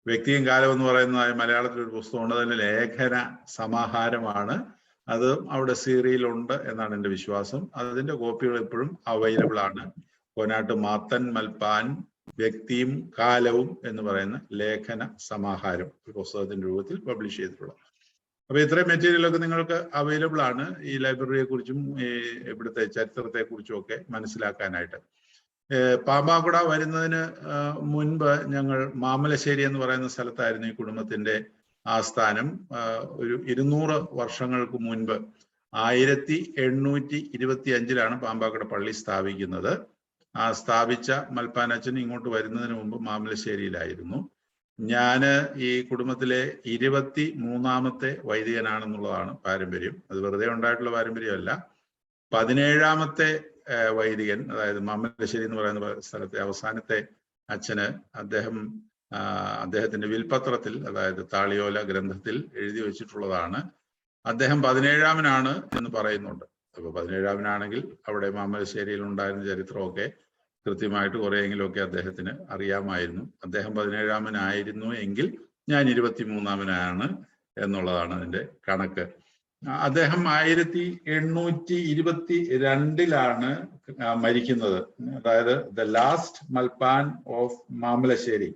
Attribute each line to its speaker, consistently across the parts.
Speaker 1: വ്യക്തിയും കാലവും എന്ന് പറയുന്നതായ മലയാളത്തിൽ ഒരു പുസ്തകമുണ്ട്. അതിന്റെ ലേഖന സമാഹാരമാണ്. അത് അവിടെ സീറിയലുണ്ട് എന്നാണ് എൻ്റെ വിശ്വാസം. അതിന്റെ കോപ്പികൾ ഇപ്പോഴും അവൈലബിൾ ആണ്. കോനാട്ട് മാത്തൻ മൽപ്പാൻ വ്യക്തിയും കാലവും എന്ന് പറയുന്ന ലേഖന സമാഹാരം ഒരു പുസ്തകത്തിന്റെ രൂപത്തിൽ പബ്ലിഷ് ചെയ്തിട്ടുള്ളത്. അപ്പൊ ഇത്രയും മെറ്റീരിയലൊക്കെ നിങ്ങൾക്ക് അവൈലബിൾ ആണ് ഈ ലൈബ്രറിയെ കുറിച്ചും ഈ ഇവിടുത്തെ ചരിത്രത്തെ കുറിച്ചും ഒക്കെ മനസ്സിലാക്കാനായിട്ട്. പാമ്പാക്കുട വരുന്നതിന് മുൻപ് ഞങ്ങൾ മാമലശ്ശേരി എന്ന് പറയുന്ന സ്ഥലത്തായിരുന്നു ഈ കുടുംബത്തിന്റെ ആസ്ഥാനം. ഒരു 200 വർഷങ്ങൾക്ക് മുൻപ് 1825 പാമ്പാക്കുട പള്ളി സ്ഥാപിക്കുന്നത്. ആ സ്ഥാപിച്ച മൽപ്പാനച്ചൻ ഇങ്ങോട്ട് വരുന്നതിന് മുമ്പ് മാമലശ്ശേരിയിലായിരുന്നു. ഞാന് ഈ കുടുംബത്തിലെ 23ാമത്തെ വൈദികനാണെന്നുള്ളതാണ് പാരമ്പര്യം. അത് വെറുതെ ഉണ്ടായിട്ടുള്ള പാരമ്പര്യമല്ല. 17ാമത്തെ വൈദികൻ, അതായത് മാമലശ്ശേരി എന്ന് പറയുന്ന സ്ഥലത്തെ അവസാനത്തെ അച്ഛന് അദ്ദേഹത്തിന്റെ വിൽപത്രത്തിൽ, അതായത് താളിയോല ഗ്രന്ഥത്തിൽ എഴുതി വെച്ചിട്ടുള്ളതാണ്. അദ്ദേഹം 17ാമനാണ് എന്ന് പറയുന്നുണ്ട്. അപ്പൊ 17ാമനാണെങ്കിൽ അവിടെ മാമലശ്ശേരിയിൽ ഉണ്ടായിരുന്ന ചരിത്രമൊക്കെ കൃത്യമായിട്ട് കുറെയെങ്കിലുമൊക്കെ അദ്ദേഹത്തിന് അറിയാമായിരുന്നു. അദ്ദേഹം 17ാമനായിരുന്നു എങ്കിൽ ഞാൻ 23ാമനാണ് എന്നുള്ളതാണ് അതിന്റെ കണക്ക്. അദ്ദേഹം 1822 മരിക്കുന്നത്. അതായത് the last Malpan of Mamalassery,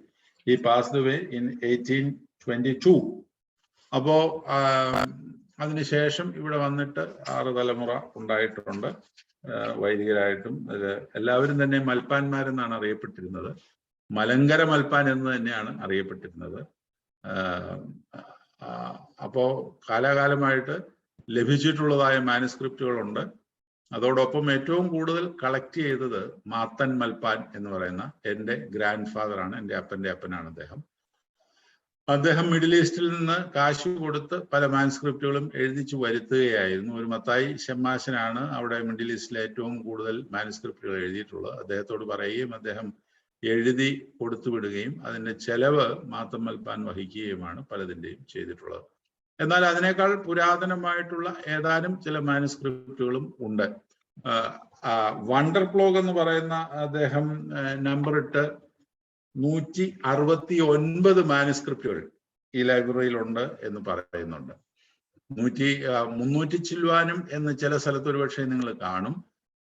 Speaker 1: he passed away in 1822. അപ്പോ അതിനുശേഷം ഇവിടെ വന്നിട്ട് 6 തലമുറ ഉണ്ടായിട്ടുണ്ട് വൈദികരായിട്ടും. എല്ലാവരും തന്നെ മൽപ്പാന്മാരെന്നാണ് അറിയപ്പെട്ടിരുന്നത്. മലങ്കര മൽപ്പാൻ എന്ന് തന്നെയാണ് അറിയപ്പെട്ടിരുന്നത്. അപ്പോ കാലാകാലമായിട്ട് ലഭിച്ചിട്ടുള്ളതായ മാനുസ്ക്രിപ്റ്റുകളുണ്ട്. അതോടൊപ്പം ഏറ്റവും കൂടുതൽ കളക്ട് ചെയ്തത് മാത്തൻ മൽപ്പാൻ എന്ന് പറയുന്ന എൻ്റെ ഗ്രാൻഡ് ഫാദറാണ്. എൻ്റെ അപ്പൻ്റെ അപ്പനാണ് അദ്ദേഹം മിഡിൽ ഈസ്റ്റിൽ നിന്ന് കാശ് കൊടുത്ത് പല മാനുസ്ക്രിപ്റ്റുകളും എഴുതിച്ചു വരുത്തുകയായിരുന്നു. ഒരു മത്തായി ഷമ്മാശനാണ് അവിടെ മിഡിൽ ഈസ്റ്റിലെ ഏറ്റവും കൂടുതൽ മാനുസ്ക്രിപ്റ്റുകൾ എഴുതിയിട്ടുള്ളത്. അദ്ദേഹത്തോട് പറയുകയും അദ്ദേഹം എഴുതി കൊടുത്തുവിടുകയും അതിന്റെ ചെലവ് മാത്തൻ മൽപ്പാൻ വഹിക്കുകയുമാണ് പലതിൻ്റെയും ചെയ്തിട്ടുള്ളത്. എന്നാൽ അതിനേക്കാൾ പുരാതനമായിട്ടുള്ള ഏതാനും ചില മാനുസ്ക്രിപ്റ്റുകളും ഉണ്ട്. വണ്ടർ പ്ലോഗ് എന്ന് പറയുന്ന അദ്ദേഹം നമ്പർ ഇട്ട് 169 മാനുസ്ക്രിപ്റ്റുകൾ ഈ ലൈബ്രറിയിലുണ്ട് എന്ന് പറയുന്നുണ്ട്. 300 ചില്ലുവാനും എന്ന് ചില സ്ഥലത്ത് ഒരുപക്ഷെ നിങ്ങൾ കാണും.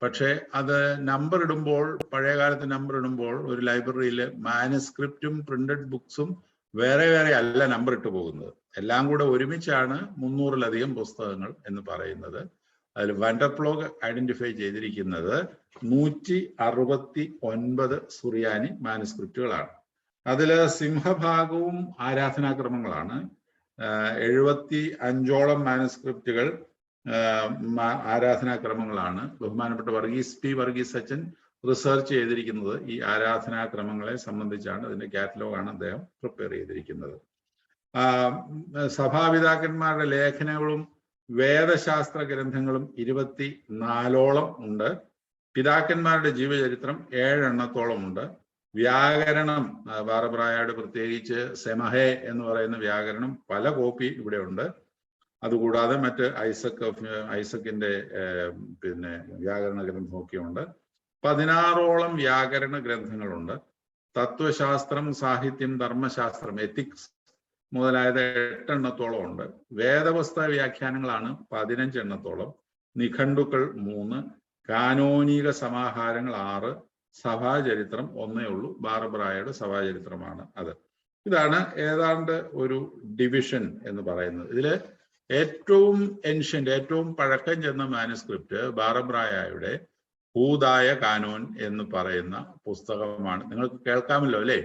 Speaker 1: പക്ഷെ അത് നമ്പർ ഇടുമ്പോൾ, പഴയകാലത്ത് നമ്പർ ഇടുമ്പോൾ ഒരു ലൈബ്രറിയിൽ മാനുസ്ക്രിപ്റ്റും പ്രിന്റഡ് ബുക്സും വേറെ വേറെ അല്ല നമ്പർ ഇട്ട് പോകുന്നത്. എല്ലാം കൂടെ ഒരുമിച്ചാണ് 300-ലധികം പുസ്തകങ്ങൾ എന്ന് പറയുന്നത്. അതിൽ വണ്ടർ പ്ലോഗ് ഐഡന്റിഫൈ ചെയ്തിരിക്കുന്നത് 169 സുറിയാനി മാനുസ്ക്രിപ്റ്റുകളാണ്. അതില് സിംഹഭാഗവും ആരാധനാക്രമങ്ങളാണ്. 75ഓളം മാനുസ്ക്രിപ്റ്റുകൾ ആരാധനാക്രമങ്ങളാണ്. ബഹുമാനപ്പെട്ട വർഗീസ് അച്ഛൻ റിസർച്ച് ചെയ്തിരിക്കുന്നത് ഈ ആരാധനാക്രമങ്ങളെ സംബന്ധിച്ചാണ്. അതിന്റെ കാറ്റലോഗാണ് അദ്ദേഹം പ്രിപ്പയർ ചെയ്തിരിക്കുന്നത്. സഭാപിതാക്കന്മാരുടെ ലേഖനങ്ങളും വേദശാസ്ത്ര ഗ്രന്ഥങ്ങളും 24ഓളം ഉണ്ട്. പിതാക്കന്മാരുടെ ജീവചരിത്രം 7 എണ്ണത്തോളം ഉണ്ട്. വ്യാകരണം, ബാറബ്രായയുടെ പ്രത്യേകിച്ച് സെമഹെ എന്ന് പറയുന്ന വ്യാകരണം പല കോപ്പി ഇവിടെ ഉണ്ട്. അതുകൂടാതെ മറ്റ് ഐസക്കിന്റെ വ്യാകരണ ഗ്രന്ഥമൊക്കെ ഉണ്ട്. 16ഓളം വ്യാകരണ ഗ്രന്ഥങ്ങളുണ്ട്. തത്വശാസ്ത്രം, സാഹിത്യം, ധർമ്മശാസ്ത്രം, എത്തിക്സ് മുതലായത് 8 എണ്ണത്തോളം ഉണ്ട്. വേദപുസ്തക വ്യാഖ്യാനങ്ങളാണ് 15 എണ്ണത്തോളം. നിഘണ്ടുക്കൾ 3, കാനോനിക സമാഹാരങ്ങൾ 6, സഭാചരിത്രം 1 ഉള്ളൂ. ബാറബ്രായയുടെ സഭാചരിത്രമാണ് അത്. ഇതാണ് ഏതാണ്ട് ഒരു ഡിവിഷൻ എന്ന് പറയുന്നത്. ഇതില് ഏറ്റവും ഏൻഷ്യന്റ്, ഏറ്റവും പഴക്കം ചെന്ന മാനുസ്ക്രിപ്റ്റ് ബാറബ്രായയുടെ ഹൂദായ കാനോൻ എന്ന് പറയുന്ന പുസ്തകമാണ്. നിങ്ങൾക്ക് കേൾക്കാമല്ലോ അല്ലേ?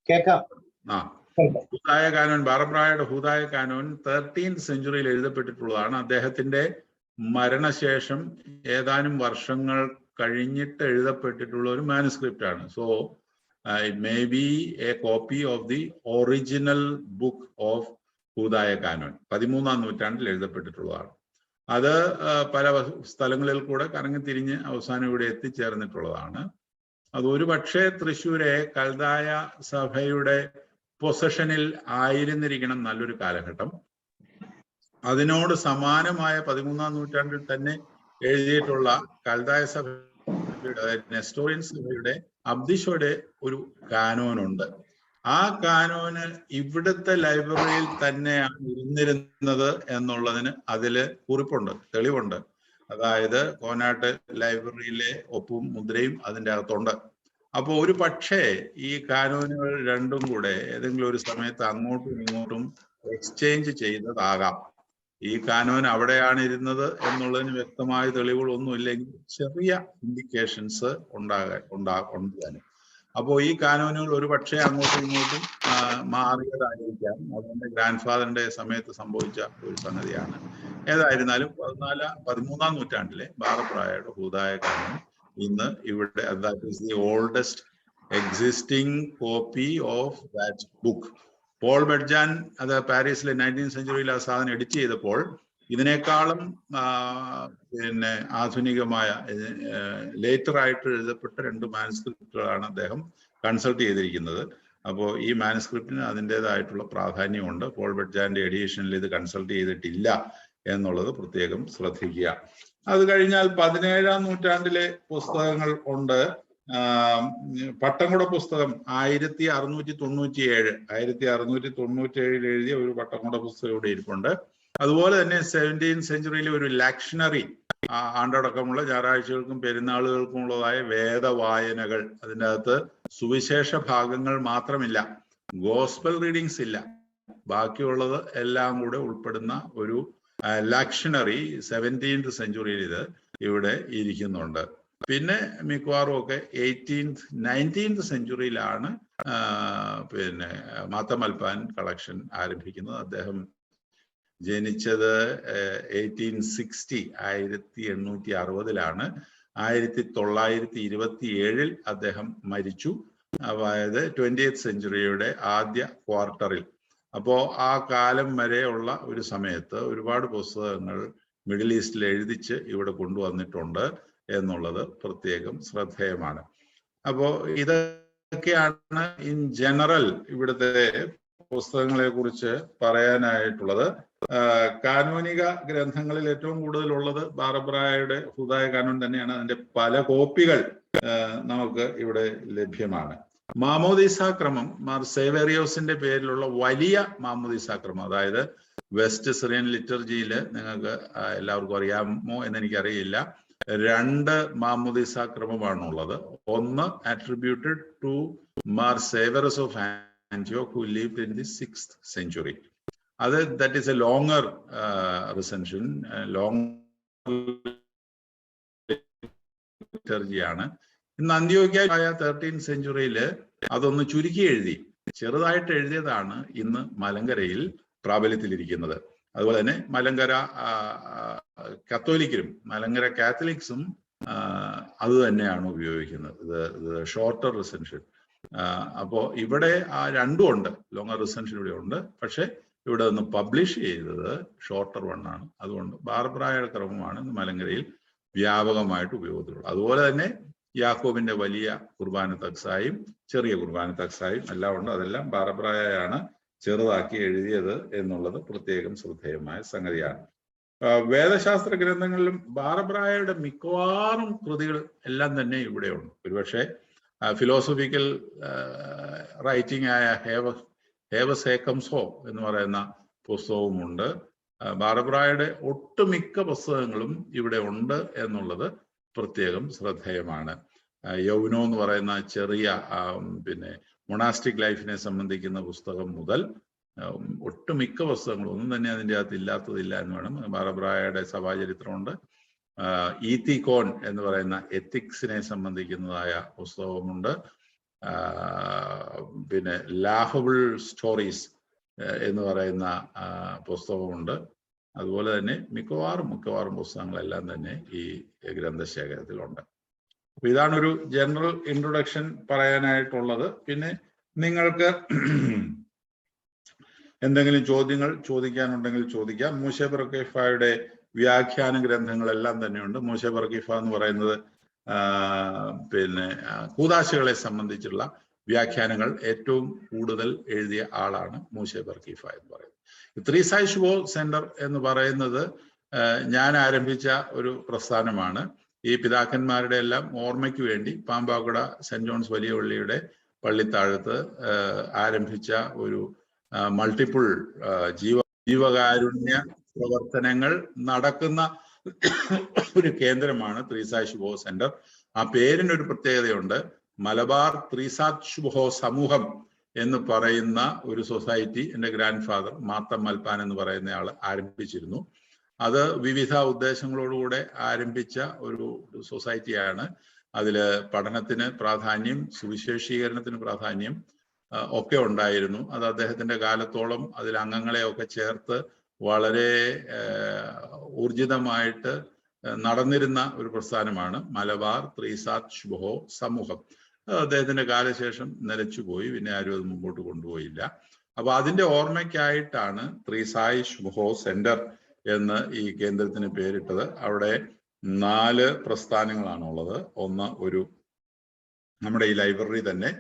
Speaker 2: കേൾക്കാം.
Speaker 1: ഹൂദായ കാനോൻ, ബാറബ്രായയുടെ ഹൂദായ കാനോൻ 13th സെഞ്ചുറിയിൽ എഴുതപ്പെട്ടിട്ടുള്ളതാണ്. അദ്ദേഹത്തിന്റെ മരണശേഷം ഏതാനും വർഷങ്ങൾ കഴിഞ്ഞിട്ട് എഴുതപ്പെട്ടിട്ടുള്ള ഒരു മാനുസ്ക്രിപ്റ്റ് ആണ്. So it may be a copy of the original book of Hudaya Canon. 13ാം നൂറ്റാണ്ടിൽ എഴുതപ്പെട്ടിട്ടുള്ളതാണ്. അത് പല സ്ഥലങ്ങളിൽ കൂടെ കറങ്ങിത്തിരിഞ്ഞ് അവസാനം ഇവിടെ എത്തിച്ചേർന്നിട്ടുള്ളതാണ്. അത് ഒരു പക്ഷേ തൃശ്ശൂരെ കൽദായ സഭയുടെ പൊസഷനിൽ ആയിരുന്നിരിക്കണം നല്ലൊരു കാലഘട്ടം. അതിനോട് സമാനമായ 13ാം നൂറ്റാണ്ടിൽ തന്നെ എഴുതിയിട്ടുള്ള കൽദായ സഭ സഭയുടെ, അതായത് നെസ്റ്റോറിയൻ സഭയുടെ അബ്ദിഷോയുടെ ഒരു കാനോനുണ്ട്. ആ കാനോന് ഇവിടുത്തെ ലൈബ്രറിയിൽ തന്നെയാണ് ഇരുന്നിരുന്നത് എന്നുള്ളതിന് അതില് കുറിപ്പുണ്ട്, തെളിവുണ്ട്. അതായത് കോനാട്ട് ലൈബ്രറിയിലെ ഒപ്പും മുദ്രയും അതിൻ്റെ അകത്തുണ്ട്. അപ്പോൾ ഒരു പക്ഷേ ഈ കാനോനുകൾ രണ്ടും കൂടെ ഏതെങ്കിലും ഒരു സമയത്ത് അങ്ങോട്ടും ഇങ്ങോട്ടും എക്സ്ചേഞ്ച് ചെയ്തതാകാം. ഈ കാനോൻ അവിടെയാണ് ഇരുന്നത് എന്നുള്ളതിന് വ്യക്തമായ തെളിവുകളൊന്നും ഇല്ലെങ്കിൽ ചെറിയ ഇൻഡിക്കേഷൻസ് ഉണ്ടാകാൻ. അപ്പോൾ ഈ കാനോനുകൾ ഒരു പക്ഷേ അങ്ങോട്ടും ഇങ്ങോട്ടും മാറിയതായിരിക്കാം. അതുകൊണ്ട് ഗ്രാൻഡ് ഫാദറിന്റെ സമയത്ത് സംഭവിച്ച ഒരു സംഗതിയാണ്. ഏതായിരുന്നാലും 13-ാം നൂറ്റാണ്ടിലെ ബാറപ്രായയുടെ ഹുദായ കാനോൻ ഇന്ന് ഇവിടെ, that is the oldest existing copy of that book. Paul Bedjan അത് പാരീസിലെ 19th സെഞ്ചുറിയിൽ ആ സാധനം എഡിറ്റ് ചെയ്തപ്പോൾ ഇതിനേക്കാളും പിന്നെ ആധുനികമായ ലേറ്റർ ആയിട്ട് എഴുതപ്പെട്ട 2 മാനുസ്ക്രിപ്റ്റുകളാണ് അദ്ദേഹം കൺസൾട്ട് ചെയ്തിരിക്കുന്നത്. അപ്പോൾ ഈ മാനുസ്ക്രിപ്റ്റിന് അതിൻ്റെതായിട്ടുള്ള പ്രാധാന്യമുണ്ട്. പോൾ ബെഡ്ജാന്റെ എഡിഷനിൽ ഇത് കൺസൾട്ട് ചെയ്തിട്ടില്ല എന്നുള്ളത് പ്രത്യേകം ശ്രദ്ധിക്കുക. അത് കഴിഞ്ഞാൽ 17-ാം നൂറ്റാണ്ടിലെ പുസ്തകങ്ങൾ ഉണ്ട്. പട്ടംകുട പുസ്തകം 1697 എഴുതിയ ഒരു പട്ടംകുട പുസ്തകം ഇവിടെ ഇരിപ്പുണ്ട്. അതുപോലെ തന്നെ 17th സെഞ്ചുറിയിലെ ഒരു ലക്ഷണറി, ആണ്ടടക്കമുള്ള ഞായറാഴ്ചകൾക്കും പെരുന്നാളുകൾക്കും ഉള്ളതായ വേദവായനകൾ, അതിൻ്റെ അകത്ത് സുവിശേഷ ഭാഗങ്ങൾ മാത്രമില്ല, ഗോസ്പൽ റീഡിങ്സ് ഇല്ല, ബാക്കിയുള്ളത് എല്ലാം കൂടെ ഉൾപ്പെടുന്ന ഒരു ലക്ഷണറി 17th സെഞ്ചുറിയിൽ ഇത് ഇവിടെ ഇരിക്കുന്നുണ്ട്. പിന്നെ മിക്കവാറും ഒക്കെ 19th സെഞ്ചുറിയിലാണ് പിന്നെ മാത്ത മൽപ്പാൻ കളക്ഷൻ ആരംഭിക്കുന്നത്. അദ്ദേഹം ജനിച്ചത് 1860 1927 അദ്ദേഹം മരിച്ചു. അതായത് 20th സെഞ്ചുറിയുടെ ആദ്യ ക്വാർട്ടറിൽ. അപ്പോൾ ആ കാലം വരെയുള്ള ഒരു സമയത്ത് ഒരുപാട് പുസ്തകങ്ങൾ മിഡിൽ ഈസ്റ്റിൽ എഴുതിച്ച് ഇവിടെ കൊണ്ടുവന്നിട്ടുണ്ട് എന്നുള്ളത് പ്രത്യേകം ശ്രദ്ധേയമാണ്. അപ്പോൾ ഇതൊക്കെയാണ് ഇൻ ജനറൽ ഇവിടുത്തെ പുസ്തകങ്ങളെ കുറിച്ച് പറയാനായിട്ടുള്ളത്. കാനോനിക ഗ്രന്ഥങ്ങളിൽ ഏറ്റവും കൂടുതലുള്ളത് ബാറബ്രായയുടെ ഹുദായ കാനോൻ തന്നെയാണ്. അതിന്റെ പല കോപ്പികൾ നമുക്ക് ഇവിടെ ലഭ്യമാണ്. മാമോദീസാക്രമം, മാർ സേവേറിയോസിന്റെ പേരിലുള്ള വലിയ മാമോദീസാക്രമം, അതായത് വെസ്റ്റ് സിറിയൻ ലിറ്റർജിയിൽ നിങ്ങൾക്ക് എല്ലാവർക്കും അറിയാമോ എന്നെനിക്കറിയില്ല, 2 മാമോദീസാക്രമമാണുള്ളത്. ഒന്ന് attributed to Mar Severius of ആന്റിയോക്ക് who lived in the 6th century. That is a longer recension, long liturgy ആണ്. ഇന്ന് അന്ത്യോക്യായ 13th സെഞ്ചുറിയിൽ അതൊന്ന് ചുരുക്കി എഴുതി, ചെറുതായിട്ട് എഴുതിയതാണ് ഇന്ന് മലങ്കരയിൽ പ്രാബല്യത്തിലിരിക്കുന്നത്. അതുപോലെ തന്നെ മലങ്കര കത്തോലിക്കരും മലങ്കര കാത്തലിക്സും അത് തന്നെയാണ് ഉപയോഗിക്കുന്നത്, ഇത് ഷോർട്ടർ റിസെൻഷൻ. അപ്പോൾ ഇവിടെ ആ രണ്ടും ഉണ്ട്, ലോങ്ങർ റിസെൻഷൻ ഇവിടെ ഉണ്ട്, പക്ഷെ ഇവിടെ നിന്ന് പബ്ലിഷ് ചെയ്തത് ഷോർട്ടർ വണ്ണാണ്. അതുകൊണ്ട് ബാർബ്രായയുടെ ക്രമമാണ് മലങ്കരയിൽ വ്യാപകമായിട്ട് ഉപയോഗത്തിലുള്ളത്. അതുപോലെ തന്നെ യാക്കോബിന്റെ വലിയ കുർബാന തക്സായും ചെറിയ കുർബാന തക്സായും എല്ലാം ഉണ്ട്. അതെല്ലാം ബാർബ്രായയാണ് ചെറുതാക്കി എഴുതിയത് എന്നുള്ളത് പ്രത്യേകം ശ്രദ്ധേയമായ സംഗതിയാണ്. വേദശാസ്ത്ര ഗ്രന്ഥങ്ങളിലും ബാർബ്രായയുടെ മിക്കവാറും കൃതികൾ എല്ലാം തന്നെ ഇവിടെയുണ്ട്. ഒരുപക്ഷെ ഫിലോസഫിക്കൽ റൈറ്റിംഗ് ആയ ഹേവസ് ഹേക്കംസോ എന്ന് പറയുന്ന പുസ്തകവുമുണ്ട്. ബാർബ്രായയുടെ ഒട്ടുമിക്ക പുസ്തകങ്ങളും ഇവിടെ ഉണ്ട് എന്നുള്ളത് പ്രത്യേകം ശ്രദ്ധേയമാണ്. യൗനോ എന്ന് പറയുന്ന ചെറിയ പിന്നെ മൊണാസ്റ്റിക് ലൈഫിനെ സംബന്ധിക്കുന്ന പുസ്തകം മുതൽ ഒട്ടുമിക്ക പുസ്തകങ്ങളും ഒന്നും തന്നെ അതിൻ്റെ അകത്ത് ഇല്ലാത്തതില്ല എന്ന് വേണം. ബാർബ്രായയുടെ സഭാചരിത്രമുണ്ട്. ഈത്തിക്കോൺ എന്ന് പറയുന്ന എത്തിക്സിനെ സംബന്ധിക്കുന്നതായ പുസ്തകമുണ്ട്. പിന്നെ ലാഫബിൾ സ്റ്റോറീസ് എന്ന് പറയുന്ന പുസ്തകമുണ്ട്. അതുപോലെ തന്നെ മിക്കവാറും പുസ്തകങ്ങളെല്ലാം തന്നെ ഈ ഗ്രന്ഥശേഖരത്തിലുണ്ട്. അപ്പൊ ഇതാണൊരു ജനറൽ ഇൻട്രൊഡക്ഷൻ പറയാനായിട്ടുള്ളത്. പിന്നെ നിങ്ങൾക്ക് എന്തെങ്കിലും ചോദ്യങ്ങൾ ചോദിക്കാനുണ്ടെങ്കിൽ ചോദിക്കാം. മൂശെ ബർക്കിഫായുടെ വ്യാഖ്യാന ഗ്രന്ഥങ്ങളെല്ലാം തന്നെയുണ്ട്. മൂശെ ബർക്കിഫ എന്ന് പറയുന്നത് പിന്നെ കൂദാശകളെ സംബന്ധിച്ചുള്ള വ്യാഖ്യാനങ്ങൾ ഏറ്റവും കൂടുതൽ എഴുതിയ ആളാണ് മൂശെ ബർക്കിഫ എന്ന് പറയുന്നത്. ത്രീസായ് ഷുവോ സെന്റർ എന്ന് പറയുന്നത് ഞാൻ ആരംഭിച്ച ഒരു പ്രസ്ഥാനമാണ്. ഈ പിതാക്കന്മാരുടെ എല്ലാം ഓർമ്മയ്ക്ക് വേണ്ടി പാമ്പാക്കുട സെന്റ് ജോൺസ് വലിയ പള്ളിയുടെ പള്ളിത്താഴത്ത് ആരംഭിച്ച ഒരു മൾട്ടിപ്പിൾ ജീവകാരുണ്യ പ്രവർത്തനങ്ങൾ നടക്കുന്ന ഒരു കേന്ദ്രമാണ് ത്രീസായ് ശുഭോ സെന്റർ. ആ പേരിനൊരു പ്രത്യേകതയുണ്ട്. മലബാർ ത്രീസാത് ശുഭോ സമൂഹം എന്ന് പറയുന്ന ഒരു സൊസൈറ്റി എൻ്റെ ഗ്രാൻഡ് ഫാദർ മാത്തം മൽപ്പാൻ എന്ന് പറയുന്നയാൾ ആരംഭിച്ചിരുന്നു. അത് വിവിധ ഉദ്ദേശങ്ങളോടുകൂടെ ആരംഭിച്ച ഒരു സൊസൈറ്റിയാണ്. അതിൽ പഠനത്തിന് പ്രാധാന്യം, സുവിശേഷീകരണത്തിന് പ്രാധാന്യം ഒക്കെ ഉണ്ടായിരുന്നു. അത് അദ്ദേഹത്തിന്റെ കാലത്തോളം അതിൽ അംഗങ്ങളെയൊക്കെ ചേർത്ത് വളരെ ഊർജിതമായിട്ട് നടന്നിരുന്ന ഒരു പ്രസ്ഥാനമാണ് മലബാർ ത്രീസാത് ശുഭോ സമൂഹം. അദ്ദേഹത്തിന്റെ കാലശേഷം നിലച്ചുപോയി, പിന്നെ ആരും അത് മുമ്പോട്ട് കൊണ്ടുപോയില്ല. അപ്പൊ അതിന്റെ ഓർമ്മയ്ക്കായിട്ടാണ് ത്രീസായ് ശുഭോ സെന്റർ എന്ന് ഈ കേന്ദ്രത്തിന് പേരിട്ടത്. അവിടെ 4 പ്രസ്ഥാനങ്ങളാണുള്ളത്. ഒന്ന്, ഒരു നമ്മുടെ ഈ ലൈബ്രറി തന്നെ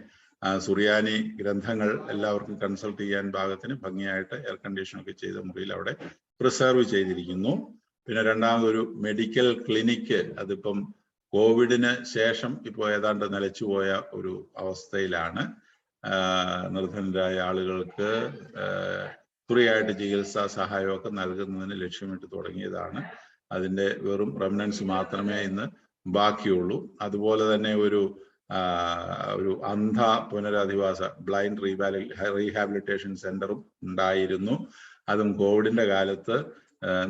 Speaker 1: സുറിയാനി ഗ്രന്ഥങ്ങൾ എല്ലാവർക്കും കൺസൾട്ട് ചെയ്യാൻ പാകത്തിന് ഭംഗിയായിട്ട് എയർ കണ്ടീഷൻ ഒക്കെ ചെയ്ത മുറിയിൽ അവിടെ പ്രിസർവ് ചെയ്തിരിക്കുന്നു. പിന്നെ രണ്ടാമതൊരു മെഡിക്കൽ ക്ലിനിക്ക്, അതിപ്പം കോവിഡിന് ശേഷം ഇപ്പോൾ ഏതാണ്ട് നിലച്ചുപോയ ഒരു അവസ്ഥയിലാണ്. നിർധനരായ ആളുകൾക്ക് ഫ്രീ ആയിട്ട് ചികിത്സാ സഹായമൊക്കെ നൽകുന്നതിന് ലക്ഷ്യമിട്ട് തുടങ്ങിയതാണ്. അതിൻ്റെ വെറും റെമനൻസ് മാത്രമേ ഇന്ന് ബാക്കിയുള്ളൂ. അതുപോലെ തന്നെ ഒരു അന്ധ പുനരധിവാസ ബ്ലൈൻഡ് റീഹാബിലിറ്റേഷൻ സെന്ററും ഉണ്ടായിരുന്നു. അതും കോവിഡിന്റെ കാലത്ത്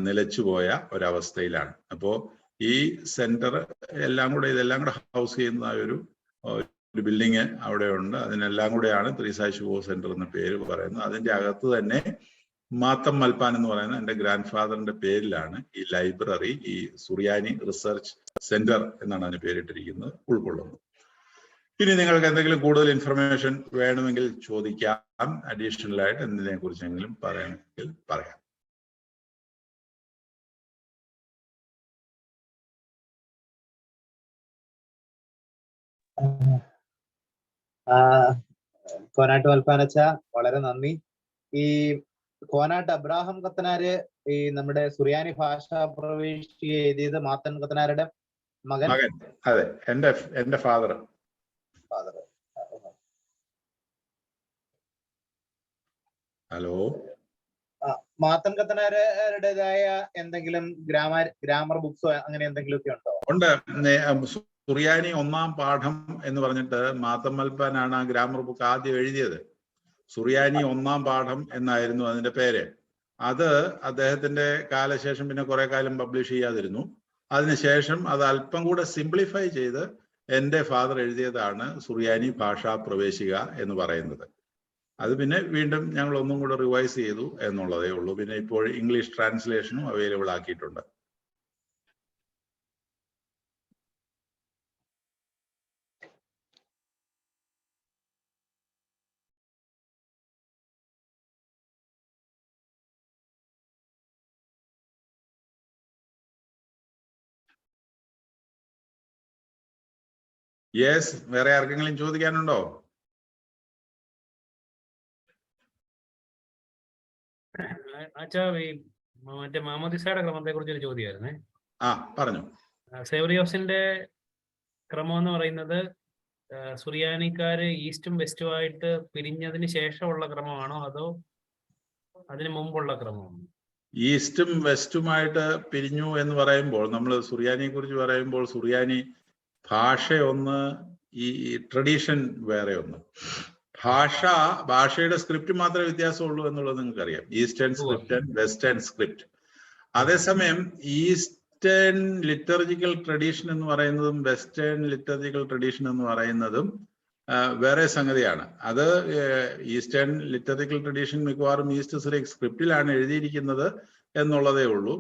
Speaker 1: നിലച്ചുപോയ ഒരവസ്ഥയിലാണ്. അപ്പോൾ ഈ സെന്റർ ഇതെല്ലാം കൂടെ ഹൗസ് ചെയ്യുന്ന ഒരു ബിൽഡിങ് അവിടെ ഉണ്ട്. അതിനെല്ലാം കൂടെയാണ് ത്രീസായ് ശുഭോ സെന്റർ എന്ന പേര് പറയുന്നത്. അതിന്റെ അകത്ത് തന്നെ മാത്തം മൽപ്പാൻ എന്ന് പറയുന്ന എൻ്റെ ഗ്രാൻഡ് ഫാദറിന്റെ പേരിലാണ് ഈ ലൈബ്രറി, ഈ സുറിയാനി റിസർച്ച് സെന്റർ എന്നാണ് അതിന് പേരിട്ടിരിക്കുന്നത്, ഉൾക്കൊള്ളുന്നത്. ഇനി നിങ്ങൾക്ക് എന്തെങ്കിലും കൂടുതൽ ഇൻഫർമേഷൻ വേണമെങ്കിൽ ചോദിക്കാം. അഡീഷണൽ ആയിട്ട് എന്തിനെ കുറിച്ചെങ്കിലും പറയണമെങ്കിൽ പറയാം.
Speaker 2: കോനാട്ട് മൽപ്പാനച്ച, വളരെ നന്ദി. ഈ കോനാട്ട് അബ്രാഹം കത്തനാര് ഈ നമ്മുടെ സുറിയാനി ഭാഷ പ്രവേശിക്കുക എഴുതിയത് മാത്തൻ കത്തനാരുടെ മകൻ?
Speaker 1: അതെ, എന്റെ ഫാദർ. ഹലോ,
Speaker 2: മാത്തൻ കത്തനാരുടേതായ എന്തെങ്കിലും ഗ്രാമർ ബുക്സോ അങ്ങനെ എന്തെങ്കിലും ഒക്കെ ഉണ്ടോ?
Speaker 1: ഉണ്ട്. സുറിയാനി 1-ാം പാഠം എന്ന് പറഞ്ഞിട്ട് മാത്തം മൽപ്പാനാണ് ആ ഗ്രാമർ ബുക്ക് ആദ്യം എഴുതിയത്. സുറിയാനി 1-ാം പാഠം എന്നായിരുന്നു അതിന്റെ പേര്. അത് അദ്ദേഹത്തിന്റെ കാലശേഷം പിന്നെ കുറെ കാലം പബ്ലിഷ് ചെയ്യാതിരുന്നു. അതിനുശേഷം അത് അല്പം കൂടെ സിംപ്ലിഫൈ ചെയ്ത് എൻ്റെ ഫാദർ എഴുതിയതാണ് സുറിയാനി ഭാഷാ പ്രവേശിക എന്ന് പറയുന്നത്. അത് പിന്നെ വീണ്ടും ഞങ്ങൾ ഒന്നും കൂടെ റിവൈസ് ചെയ്തു എന്നുള്ളതേ ഉള്ളൂ. പിന്നെ ഇപ്പോൾ ഇംഗ്ലീഷ് ട്രാൻസ്ലേഷനും അവൈലബിൾ ആക്കിയിട്ടുണ്ട്. യെസ്, വേറെ ആർക്കെങ്കിലും ചോദിക്കാനുണ്ടോ?
Speaker 3: മറ്റേ മാമോദിസയുടെ ക്രമത്തെ കുറിച്ചൊരു ചോദ്യമായിരുന്നേ.
Speaker 1: പറഞ്ഞു.
Speaker 3: സേവറിയോസിന്റെ ക്രമം എന്ന് പറയുന്നത് സുറിയാനിക്കാര് ഈസ്റ്റും വെസ്റ്റുമായിട്ട് പിരിഞ്ഞതിന് ശേഷമുള്ള ക്രമമാണോ അതോ അതിന് മുമ്പുള്ള ക്രമമാണോ?
Speaker 1: ഈസ്റ്റും വെസ്റ്റുമായിട്ട് പിരിഞ്ഞു എന്ന് പറയുമ്പോൾ, നമ്മൾ സുറിയാനിയെ കുറിച്ച് പറയുമ്പോൾ, സുറിയാനി ഭാഷയൊന്ന്, ഈ ട്രഡീഷൻ വേറെ ഒന്ന്. ഭാഷയുടെ സ്ക്രിപ്റ്റ് മാത്രമേ വ്യത്യാസമുള്ളൂ എന്നുള്ളത് നിങ്ങൾക്കറിയാം. Eastern script and western script. അതേസമയം ഈസ്റ്റേൺ ലിറ്റർജിക്കൽ ട്രഡീഷൻ എന്ന് പറയുന്നതും വെസ്റ്റേൺ ലിറ്റർജിക്കൽ ട്രഡീഷൻ എന്ന് പറയുന്നതും വേറെ സംഗതിയാണ്. അത് ഈസ്റ്റേൺ ലിറ്റർജിക്കൽ ട്രഡീഷൻ മിക്കവാറും ഈസ്റ്റ് സിറിയക് സ്ക്രിപ്റ്റിലാണ് എഴുതിയിരിക്കുന്നത് എന്നുള്ളതേ ഉള്ളൂ.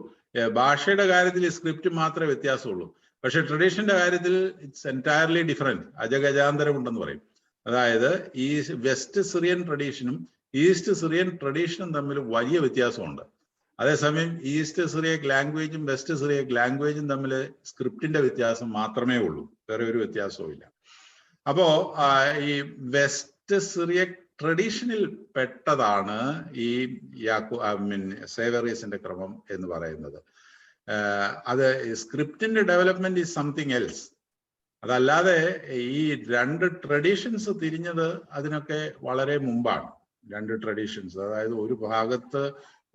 Speaker 1: ഭാഷയുടെ കാര്യത്തിൽ ഈ സ്ക്രിപ്റ്റ് മാത്രമേ വ്യത്യാസമുള്ളൂ. പക്ഷെ ട്രഡീഷന്റെ കാര്യത്തിൽ ഇറ്റ്സ് എൻറ്റയർലി ഡിഫറെന്റ്. അജഗജാന്തരം ഉണ്ടെന്ന് പറയും. അതായത് ഈ വെസ്റ്റ് സിറിയൻ ട്രഡീഷനും ഈസ്റ്റ് സിറിയൻ ട്രഡീഷനും തമ്മിൽ വലിയ വ്യത്യാസമുണ്ട്. അതേസമയം ഈസ്റ്റ് സിറിയക് ലാംഗ്വേജും വെസ്റ്റ് സിറിയക് ലാംഗ്വേജും തമ്മിൽ സ്ക്രിപ്റ്റിന്റെ വ്യത്യാസം മാത്രമേ ഉള്ളൂ, വേറെ ഒരു വ്യത്യാസവും ഇല്ല. അപ്പോ ഈ വെസ്റ്റ് സിറിയക് ട്രഡീഷനിൽ പെട്ടതാണ് ഈ സേവറീസിന്റെ ക്രമം എന്ന് പറയുന്നത്. അത് സ്ക്രിപ്റ്റിന്റെ ഡെവലപ്മെന്റ് ഈസ് സംതിങ് എൽസ്. അതല്ലാതെ ഈ രണ്ട് ട്രഡീഷൻസ് തിരിഞ്ഞത് അതിനൊക്കെ വളരെ മുമ്പാണ്. രണ്ട് ട്രഡീഷൻസ്, അതായത് ഒരു ഭാഗത്ത്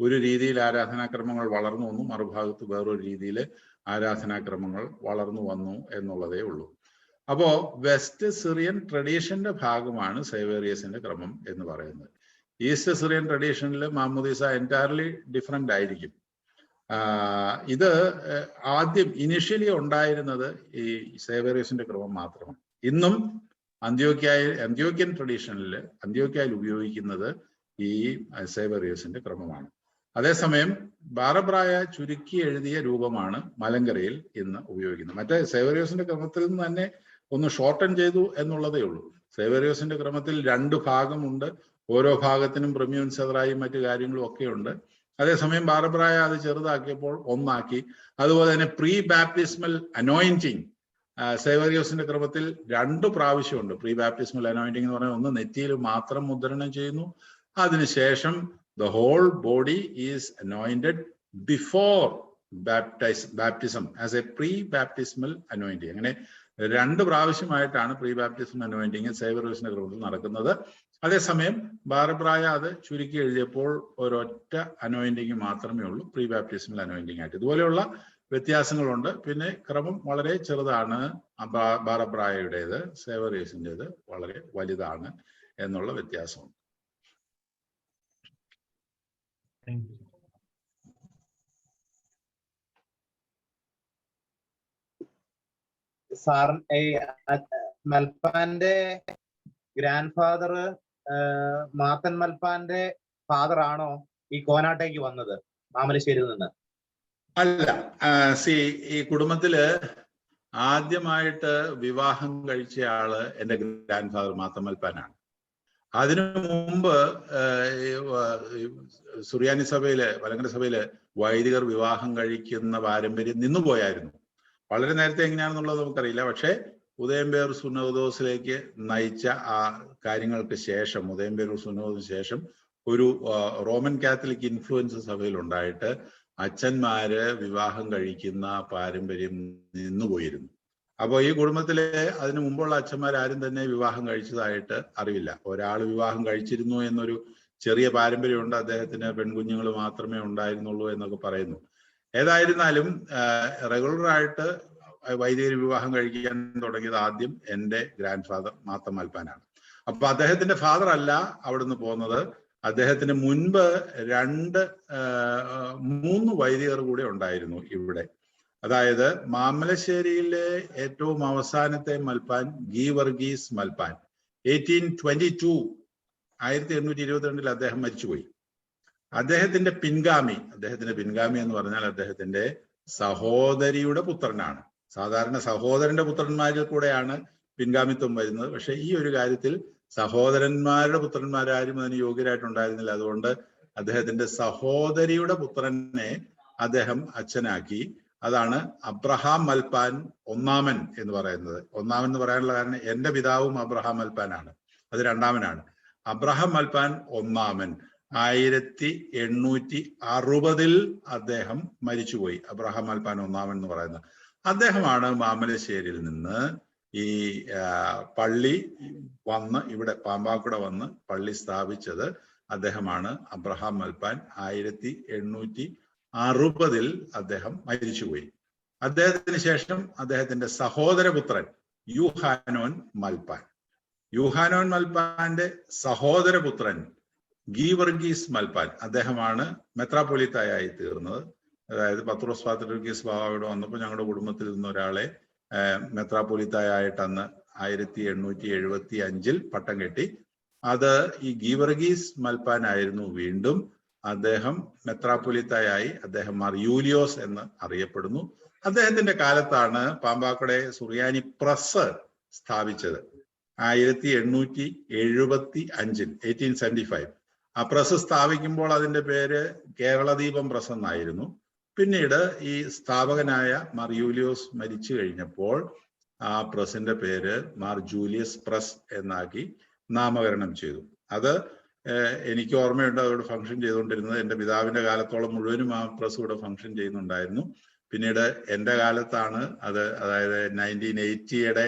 Speaker 1: ഒരു രീതിയിൽ ആരാധനാക്രമങ്ങൾ വളർന്നു വന്നു, മറുഭാഗത്ത് വേറൊരു രീതിയിൽ ആരാധനാക്രമങ്ങൾ വളർന്നു വന്നു എന്നുള്ളതേ ഉള്ളൂ. അപ്പോ വെസ്റ്റ് സിറിയൻ ട്രഡീഷന്റെ ഭാഗമാണ് സേവേറിയസിന്റെ ക്രമം എന്ന് പറയുന്നത്. ഈസ്റ്റ് സിറിയൻ ട്രഡീഷനിൽ മാമോദീസ എൻറ്റയർലി ഡിഫറെന്റ് ആയിരിക്കും. ഇത് ആദ്യം ഇനിഷ്യലി ഉണ്ടായിരുന്നത് ഈ സേവേറിയസിന്റെ ക്രമം മാത്രമാണ്. ഇന്നും അന്ത്യോക്യൻ ട്രഡീഷനിൽ അന്ത്യോക്യയിൽ ഉപയോഗിക്കുന്നത് ഈ സേവേറിയസിന്റെ ക്രമമാണ്. അതേസമയം ബാറബ്രായ ചുരുക്കി എഴുതിയ രൂപമാണ് മലങ്കരയിൽ ഇന്ന് ഉപയോഗിക്കുന്നത്. മറ്റേ സേവേറിയസിന്റെ ക്രമത്തിൽ നിന്ന് തന്നെ ഒന്ന് ഷോർട്ടൻ ചെയ്തു എന്നുള്ളതേ ഉള്ളൂ. സേവേറിയസിന്റെ ക്രമത്തിൽ 2 ഭാഗമുണ്ട്. ഓരോ ഭാഗത്തിനും പ്രമ്യൂൻ സെതറായും മറ്റു കാര്യങ്ങളും ഒക്കെ ഉണ്ട്. അതേസമയം ബാറബ്രായ അത് ചെറുതാക്കിയപ്പോൾ 1 ആക്കി. അതുപോലെ തന്നെ പ്രീ ബാപ്റ്റിസ്മൽ അനോയിന്റിങ് സേവേറിയസിന്റെ ക്രമത്തിൽ 2 പ്രാവശ്യമുണ്ട്. പ്രീ ബാപ്റ്റിസ്മൽ അനോയിന്റിങ് എന്ന് പറഞ്ഞാൽ ഒന്ന് നെറ്റിയിൽ മാത്രം മുദ്രണം ചെയ്യുന്നു, അതിനുശേഷം the whole body is anointed before baptism as a pre-baptismal anointing. അങ്ങനെ 2 പ്രാവശ്യമായിട്ടാണ് പ്രീ ബാപ്റ്റിസ്മൽ അനോയിന്റിങ് സേവേറിയസിന്റെ ക്രമത്തിൽ നടക്കുന്നത്. അതേസമയം ബാറബ്രായ അത് ചുരുക്കി എഴുതിയപ്പോൾ ഒരൊറ്റ അനോയിന്റിങ് മാത്രമേ ഉള്ളൂ, പ്രീ ബാപ്റ്റിസ്മൽ അനോയിന്റിങ് ആയിട്ട്. ഇതുപോലെയുള്ള വ്യത്യാസങ്ങളുണ്ട്. പിന്നെ ക്രമം വളരെ ചെറുതാണ് ബാറബ്രായയുടേത്, സേവേറിയസിൻ്റെത് വളരെ വലുതാണ് എന്നുള്ള വ്യത്യാസമുണ്ട്.
Speaker 2: സാർ, ഈ മൽപ്പാന്റെ ഗ്രാൻഡ് ഫാദർ മാത്തൻ മൽപ്പാന്റെ ഫാദർ ആണോ ഈ കോനാട്ടേക്ക് വന്നത് മാമലശ്ശേരിയിൽ നിന്ന്?
Speaker 1: അല്ല, ഈ കുടുംബത്തില് ആദ്യമായിട്ട് വിവാഹം കഴിച്ച ആള് എന്റെ ഗ്രാൻഡ് ഫാദർ മാത്തൻ മൽപ്പാനാണ്. അതിനു മുമ്പ് സുറിയാനി സഭയില്, മലങ്കര സഭയില് വൈദികർ വിവാഹം കഴിക്കുന്ന പാരമ്പര്യം നിന്നുപോയായിരുന്നു. വളരെ നേരത്തെ എങ്ങനെയാണെന്നുള്ളത് നമുക്കറിയില്ല. പക്ഷേ ഉദയംപേർ സുന്നോദോസിലേക്ക് നയിച്ച ആ കാര്യങ്ങൾക്ക് ശേഷം, ഉദയംപേർ സുന്നോദോസിന് ശേഷം ഒരു റോമൻ കാത്തലിക് ഇൻഫ്ലുവൻസ് സഭയിൽ ഉണ്ടായിട്ട് അച്ഛന്മാര് വിവാഹം കഴിക്കുന്ന പാരമ്പര്യം നിന്നുപോയിരുന്നു. അപ്പോൾ ഈ കുടുംബത്തിലെ അതിനു മുമ്പുള്ള അച്ഛന്മാരാരും തന്നെ വിവാഹം കഴിച്ചതായിട്ട് അറിവില്ല. ഒരാൾ വിവാഹം കഴിച്ചിരുന്നു എന്നൊരു ചെറിയ പാരമ്പര്യമുണ്ട്, അദ്ദേഹത്തിന് പെൺകുഞ്ഞുങ്ങൾ മാത്രമേ ഉണ്ടായിരുന്നുള്ളൂ എന്നൊക്കെ പറയുന്നു. ഏതായിരുന്നാലും റെഗുലറായിട്ട് വൈദികർ വിവാഹം കഴിക്കാൻ തുടങ്ങിയത് ആദ്യം എൻ്റെ ഗ്രാൻഡ് ഫാദർ മാത്തൻ മൽപ്പാനാണ്. അപ്പൊ അദ്ദേഹത്തിന്റെ ഫാദർ അല്ല അവിടുന്ന് പോകുന്നത്. അദ്ദേഹത്തിന് മുൻപ് 3 വൈദികർ കൂടെ ഉണ്ടായിരുന്നു ഇവിടെ. അതായത് മാമലശ്ശേരിയിലെ ഏറ്റവും അവസാനത്തെ മൽപ്പാൻ ഗീവർഗീസ് മൽപ്പാൻ 1822 അദ്ദേഹം മരിച്ചുപോയി. അദ്ദേഹത്തിന്റെ പിൻഗാമി എന്ന് പറഞ്ഞാൽ അദ്ദേഹത്തിന്റെ സഹോദരിയുടെ പുത്രനാണ്. സാധാരണ സഹോദരന്റെ പുത്രന്മാരിൽ കൂടെയാണ് പിൻഗാമിത്വം വരുന്നത്. പക്ഷെ ഈ ഒരു കാര്യത്തിൽ സഹോദരന്മാരുടെ പുത്രന്മാരാരും അതിന് യോഗ്യരായിട്ടുണ്ടായിരുന്നില്ല. അതുകൊണ്ട് അദ്ദേഹത്തിന്റെ സഹോദരിയുടെ പുത്രനെ അദ്ദേഹം അച്ഛനാക്കി. അതാണ് അബ്രഹാം മൽപ്പാൻ ഒന്നാമൻ എന്ന് പറയുന്നത്. ഒന്നാമൻ എന്ന് പറയാനുള്ള കാരണം എന്റെ പിതാവും അബ്രഹാം മൽപ്പാനാണ്, അത് രണ്ടാമനാണ്. അബ്രഹാം മൽപ്പാൻ ഒന്നാമൻ 1860 അദ്ദേഹം മരിച്ചുപോയി. അബ്രഹാം മൽപ്പാൻ ഒന്നാമൻ എന്ന് പറയുന്നത് അദ്ദേഹമാണ് മാമലശ്ശേരിയിൽ നിന്ന് ഈ പള്ളി വന്ന് ഇവിടെ പാമ്പാക്കുട വന്ന് പള്ളി സ്ഥാപിച്ചത്. അദ്ദേഹമാണ് അബ്രഹാം മൽപ്പാൻ. 1860 അദ്ദേഹം മരിച്ചുപോയി. അദ്ദേഹത്തിന് ശേഷം അദ്ദേഹത്തിന്റെ സഹോദരപുത്രൻ യൂഹാനോൻ മൽപ്പാന്റെ സഹോദരപുത്രൻ ഗീവർഗീസ് മൽപ്പാൻ, അദ്ദേഹമാണ് മെത്രാപ്പൊലീത്തായി തീർന്നത്. അതായത് പത്രോസ് പാത്രിയർക്കീസ് ബാവ ഇവിടെ വന്നപ്പോൾ ഞങ്ങളുടെ കുടുംബത്തിൽ നിന്ന് ഒരാളെ മെത്രാപ്പൊലീത്തായിട്ട് അന്ന് 1875 പട്ടം കെട്ടി. അത് ഈ ഗീവർഗീസ് മൽപ്പാൻ ആയിരുന്നു. വീണ്ടും അദ്ദേഹം മെത്രാപ്പൊലീത്തായി, അദ്ദേഹം മാർ യൂലിയോസ് എന്ന് അറിയപ്പെടുന്നു. അദ്ദേഹത്തിന്റെ കാലത്താണ് പാമ്പാക്കുടെ സുറിയാനി പ്രസ് സ്ഥാപിച്ചത്. 1875 ആ പ്രസ് സ്ഥാപിക്കുമ്പോൾ അതിന്റെ പേര് കേരളദീപം പ്രസ് എന്നായിരുന്നു. പിന്നീട് ഈ സ്ഥാപകനായ മാർ യൂലിയോസ് മരിച്ചു കഴിഞ്ഞപ്പോൾ ആ പ്രസിന്റെ പേര് മാർ ജൂലിയസ് പ്രസ് എന്നാക്കി നാമകരണം ചെയ്തു. അത് എനിക്ക് ഓർമ്മയുണ്ട്, അതോട് ഫംഗ്ഷൻ ചെയ്തുകൊണ്ടിരുന്നത്. എൻ്റെ പിതാവിന്റെ കാലത്തോളം മുഴുവനും ആ പ്രസ് ഇവിടെ ഫംഗ്ഷൻ ചെയ്യുന്നുണ്ടായിരുന്നു. പിന്നീട് എൻ്റെ കാലത്താണ് അത്, അതായത് 1980-യുടെ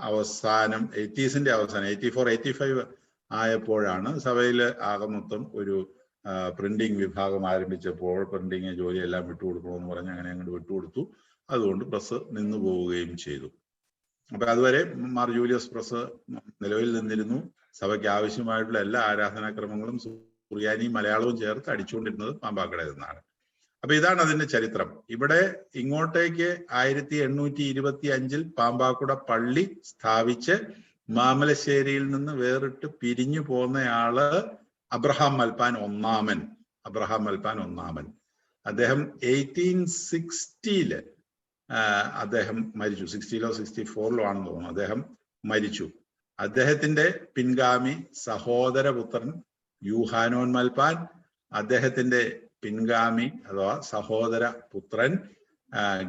Speaker 1: അവസാനം, 80s-ന്റെ അവസാനം 84, 85 ആയപ്പോഴാണ് സഭയിൽ ആകെ മൊത്തം ഒരു പ്രിന്റിംഗ് വിഭാഗം ആരംഭിച്ചപ്പോൾ പ്രിന്റിങ് ജോലിയെല്ലാം വിട്ടുകൊടുക്കണമെന്ന് പറഞ്ഞ് അങ്ങനെ അങ്ങോട്ട് വിട്ടുകൊടുത്തു. അതുകൊണ്ട് പ്രസ് നിന്നു പോവുകയും ചെയ്തു. അപ്പൊ അതുവരെ മാർ ജൂലിയസ് പ്രസ് നിലവിൽ നിന്നിരുന്നു. സഭയ്ക്ക് ആവശ്യമായിട്ടുള്ള എല്ലാ ആരാധനാക്രമങ്ങളും സുറിയാനിയും മലയാളവും ചേർത്ത് അടിച്ചുകൊണ്ടിരുന്നത് പാമ്പാക്കടയിൽ നിന്നാണ്. അപ്പൊ ഇതാണ് അതിന്റെ ചരിത്രം. ഇവിടെ ഇങ്ങോട്ടേക്ക് 1825 പാമ്പാക്കുട പള്ളി സ്ഥാപിച്ച് മാമലശ്ശേരിയിൽ നിന്ന് വേറിട്ട് പിരിഞ്ഞു പോന്നയാള് അബ്രഹാം മൽപ്പാൻ ഒന്നാമൻ. അദ്ദേഹം 1860-ല് അദ്ദേഹം മരിച്ചു. 60-ലോ 64-ലോ ആണെന്ന് തോന്നുന്നു അദ്ദേഹം മരിച്ചു. അദ്ദേഹത്തിന്റെ പിൻഗാമി സഹോദരപുത്രൻ യൂഹാനോൻ മൽപ്പാൻ, അദ്ദേഹത്തിന്റെ പിൻഗാമി അഥവാ സഹോദര പുത്രൻ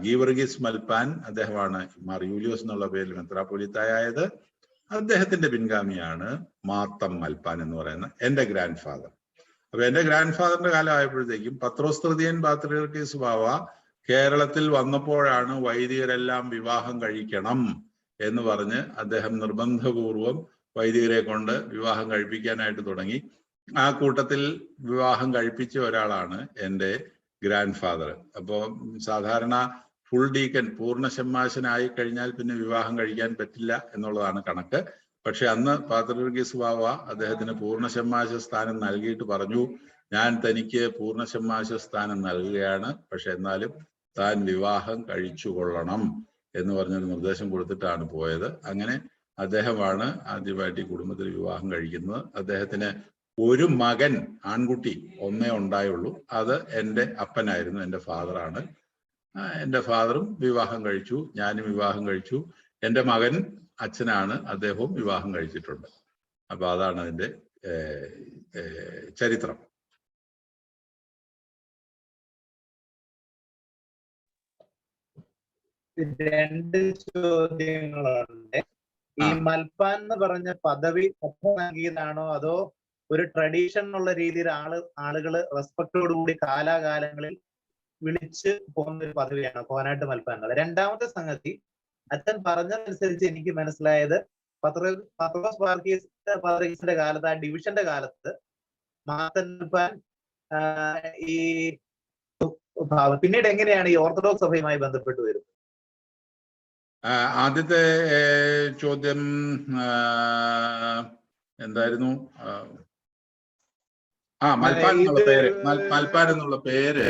Speaker 1: ഗീവർഗീസ് മൽപ്പാൻ, അദ്ദേഹമാണ് മാർ യൂലിയോസ് എന്നുള്ള പേരിൽ മെത്രാപ്പൊലീത്തായത്. അദ്ദേഹത്തിന്റെ പിൻഗാമിയാണ് മാത്തം മൽപ്പാൻ എന്ന് പറയുന്ന എന്റെ ഗ്രാൻഡ് ഫാദർ. അപ്പൊ എന്റെ ഗ്രാൻഡ് ഫാദറിന്റെ കാലം ആയപ്പോഴത്തേക്കും പത്രോസ് തൃതീയൻ പാത്രിയർക്കീസ് ബാവ കേരളത്തിൽ വന്നപ്പോഴാണ് വൈദികരെല്ലാം വിവാഹം കഴിക്കണം എന്ന് പറഞ്ഞ് അദ്ദേഹം നിർബന്ധപൂർവം വൈദികരെ കൊണ്ട് വിവാഹം കഴിപ്പിക്കാനായിട്ട് തുടങ്ങി. ആ കൂട്ടത്തിൽ വിവാഹം കഴിപ്പിച്ച ഒരാളാണ് എൻ്റെ ഗ്രാൻഡ് ഫാദർ. അപ്പോൾ സാധാരണ ഫുൾ ഡീക്കൻ പൂർണ്ണ ഷമ്മാശനായി കഴിഞ്ഞാൽ പിന്നെ വിവാഹം കഴിക്കാൻ പറ്റില്ല എന്നുള്ളതാണ് കണക്ക്. പക്ഷെ അന്ന് പാത്രിയർക്കീസ് ബാവ അദ്ദേഹത്തിന് പൂർണ്ണ ഷമ്മാശ സ്ഥാനം നൽകിയിട്ട് പറഞ്ഞു, ഞാൻ തനിക്ക് പൂർണ്ണ ഷമ്മാശ സ്ഥാനം നൽകുകയാണ്, പക്ഷെ എന്നാലും താൻ വിവാഹം കഴിച്ചുകൊള്ളണം എന്ന് പറഞ്ഞൊരു നിർദ്ദേശം കൊടുത്തിട്ടാണ് പോയത്. അങ്ങനെ അദ്ദേഹമാണ് ആദ്യമായിട്ട് ഈ കുടുംബത്തിൽ വിവാഹം കഴിക്കുന്നത്. അദ്ദേഹത്തിന് ഒരു മകൻ, ആൺകുട്ടി ഒന്നേ ഉണ്ടായുള്ളൂ. അത് എൻ്റെ അപ്പനായിരുന്നു, എൻ്റെ ഫാദറാണ്. എൻ്റെ ഫാദറും വിവാഹം കഴിച്ചു, ഞാനും വിവാഹം കഴിച്ചു. എൻ്റെ മകൻ അച്ഛനാണ്, അദ്ദേഹവും വിവാഹം കഴിച്ചിട്ടുണ്ട്. അപ്പൊ അതാണ് അതിൻ്റെ ചരിത്രം.
Speaker 2: രണ്ട് ചോദ്യങ്ങളുണ്ട്. ഈ മൽപ്പാൻ എന്ന് പറഞ്ഞ പദവി നൽകിയതാണോ അതോ ഒരു ട്രഡീഷൻ എന്നുള്ള രീതിയിൽ ആളുകള് റെസ്പെക്ടോടുകൂടി കാലാകാലങ്ങളിൽ വിളിച്ച് പോകുന്ന ഒരു പദവിയാണ് കോനാട്ട് മൽപ്പാൻ എന്നുള്ളത്? രണ്ടാമത്തെ സംഗതി, അച്ഛൻ പറഞ്ഞതനുസരിച്ച് എനിക്ക് മനസ്സിലായത് പത്രോസ് പാർക്കീസിന്റെ കാലത്ത്, ആ ഡിവിഷന്റെ കാലത്ത് മാത്തൻ മൽപ്പാൻ ഈ പിന്നീട് എങ്ങനെയാണ് ഈ ഓർത്തഡോക്സ് സഭയുമായി ബന്ധപ്പെട്ട് വരുന്നത്?
Speaker 1: ആദ്യത്തെ ചോദ്യം എന്തായിരുന്നു? മൽപ്പാൻ എന്നുള്ള പേര്, മൽപ്പാൻ എന്നുള്ള പേര്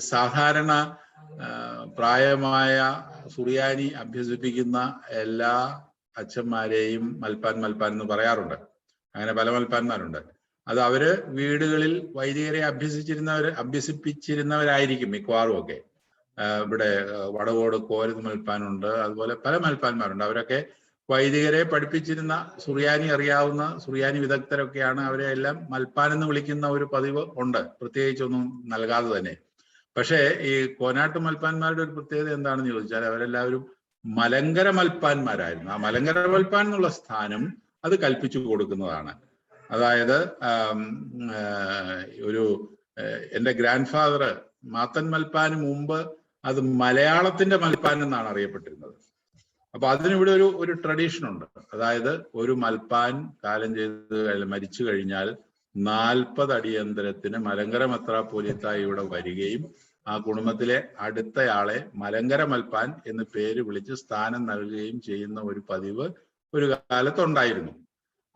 Speaker 1: സാധാരണ പ്രായമായ സുറിയാനി അഭ്യസിപ്പിക്കുന്ന എല്ലാ അച്ഛന്മാരെയും മൽപ്പാൻ എന്ന് പറയാറുണ്ട്. അങ്ങനെ പല മൽപ്പാന്മാരുണ്ട്. അത് അവര് വീടുകളിൽ വൈദികരെ അഭ്യസിപ്പിച്ചിരുന്നവരായിരിക്കും മിക്കവാറും ഒക്കെ. ഇവിടെ വടകോട് കോരത് മൽപ്പാനുണ്ട്, അതുപോലെ പല മൽപ്പാന്മാരുണ്ട്. അവരൊക്കെ വൈദികരെ പഠിപ്പിച്ചിരുന്ന സുറിയാനി അറിയാവുന്ന സുറിയാനി വിദഗ്ധരൊക്കെയാണ്. അവരെ എല്ലാം മൽപ്പാൻ എന്ന് വിളിക്കുന്ന ഒരു പതിവ് ഉണ്ട്, പ്രത്യേകിച്ചൊന്നും നൽകാതെ തന്നെ. പക്ഷേ ഈ കോനാട്ട് മൽപ്പാന്മാരുടെ ഒരു പ്രത്യേകത എന്താണെന്ന് ചോദിച്ചാൽ അവരെല്ലാവരും മലങ്കര മൽപ്പാന്മാരായിരുന്നു. ആ മലങ്കര മൽപ്പാൻ എന്നുള്ള സ്ഥാനം അത് കൽപ്പിച്ചു കൊടുക്കുന്നതാണ്. അതായത് എൻ്റെ ഗ്രാൻഡ് ഫാദർ മാത്തൻ മൽപ്പാന് മുമ്പ് അത് മലയാളത്തിന്റെ മൽപ്പാൻ എന്നാണ് അറിയപ്പെട്ടിരുന്നത്. അപ്പൊ അതിനിവിടെ ഒരു ട്രഡീഷൻ ഉണ്ട്. അതായത് ഒരു മൽപ്പാൻ കാലം ചെയ്ത് മരിച്ചു കഴിഞ്ഞാൽ 40 അടിയന്തരത്തിന് മലങ്കര മെത്രാപ്പൊലീത്ത ഇവിടെ വരികയും ആ കുടുംബത്തിലെ അടുത്തയാളെ മലങ്കര മൽപ്പാൻ എന്ന് പേര് വിളിച്ച് സ്ഥാനം നൽകുകയും ചെയ്യുന്ന ഒരു പതിവ് ഒരു കാലത്തുണ്ടായിരുന്നു.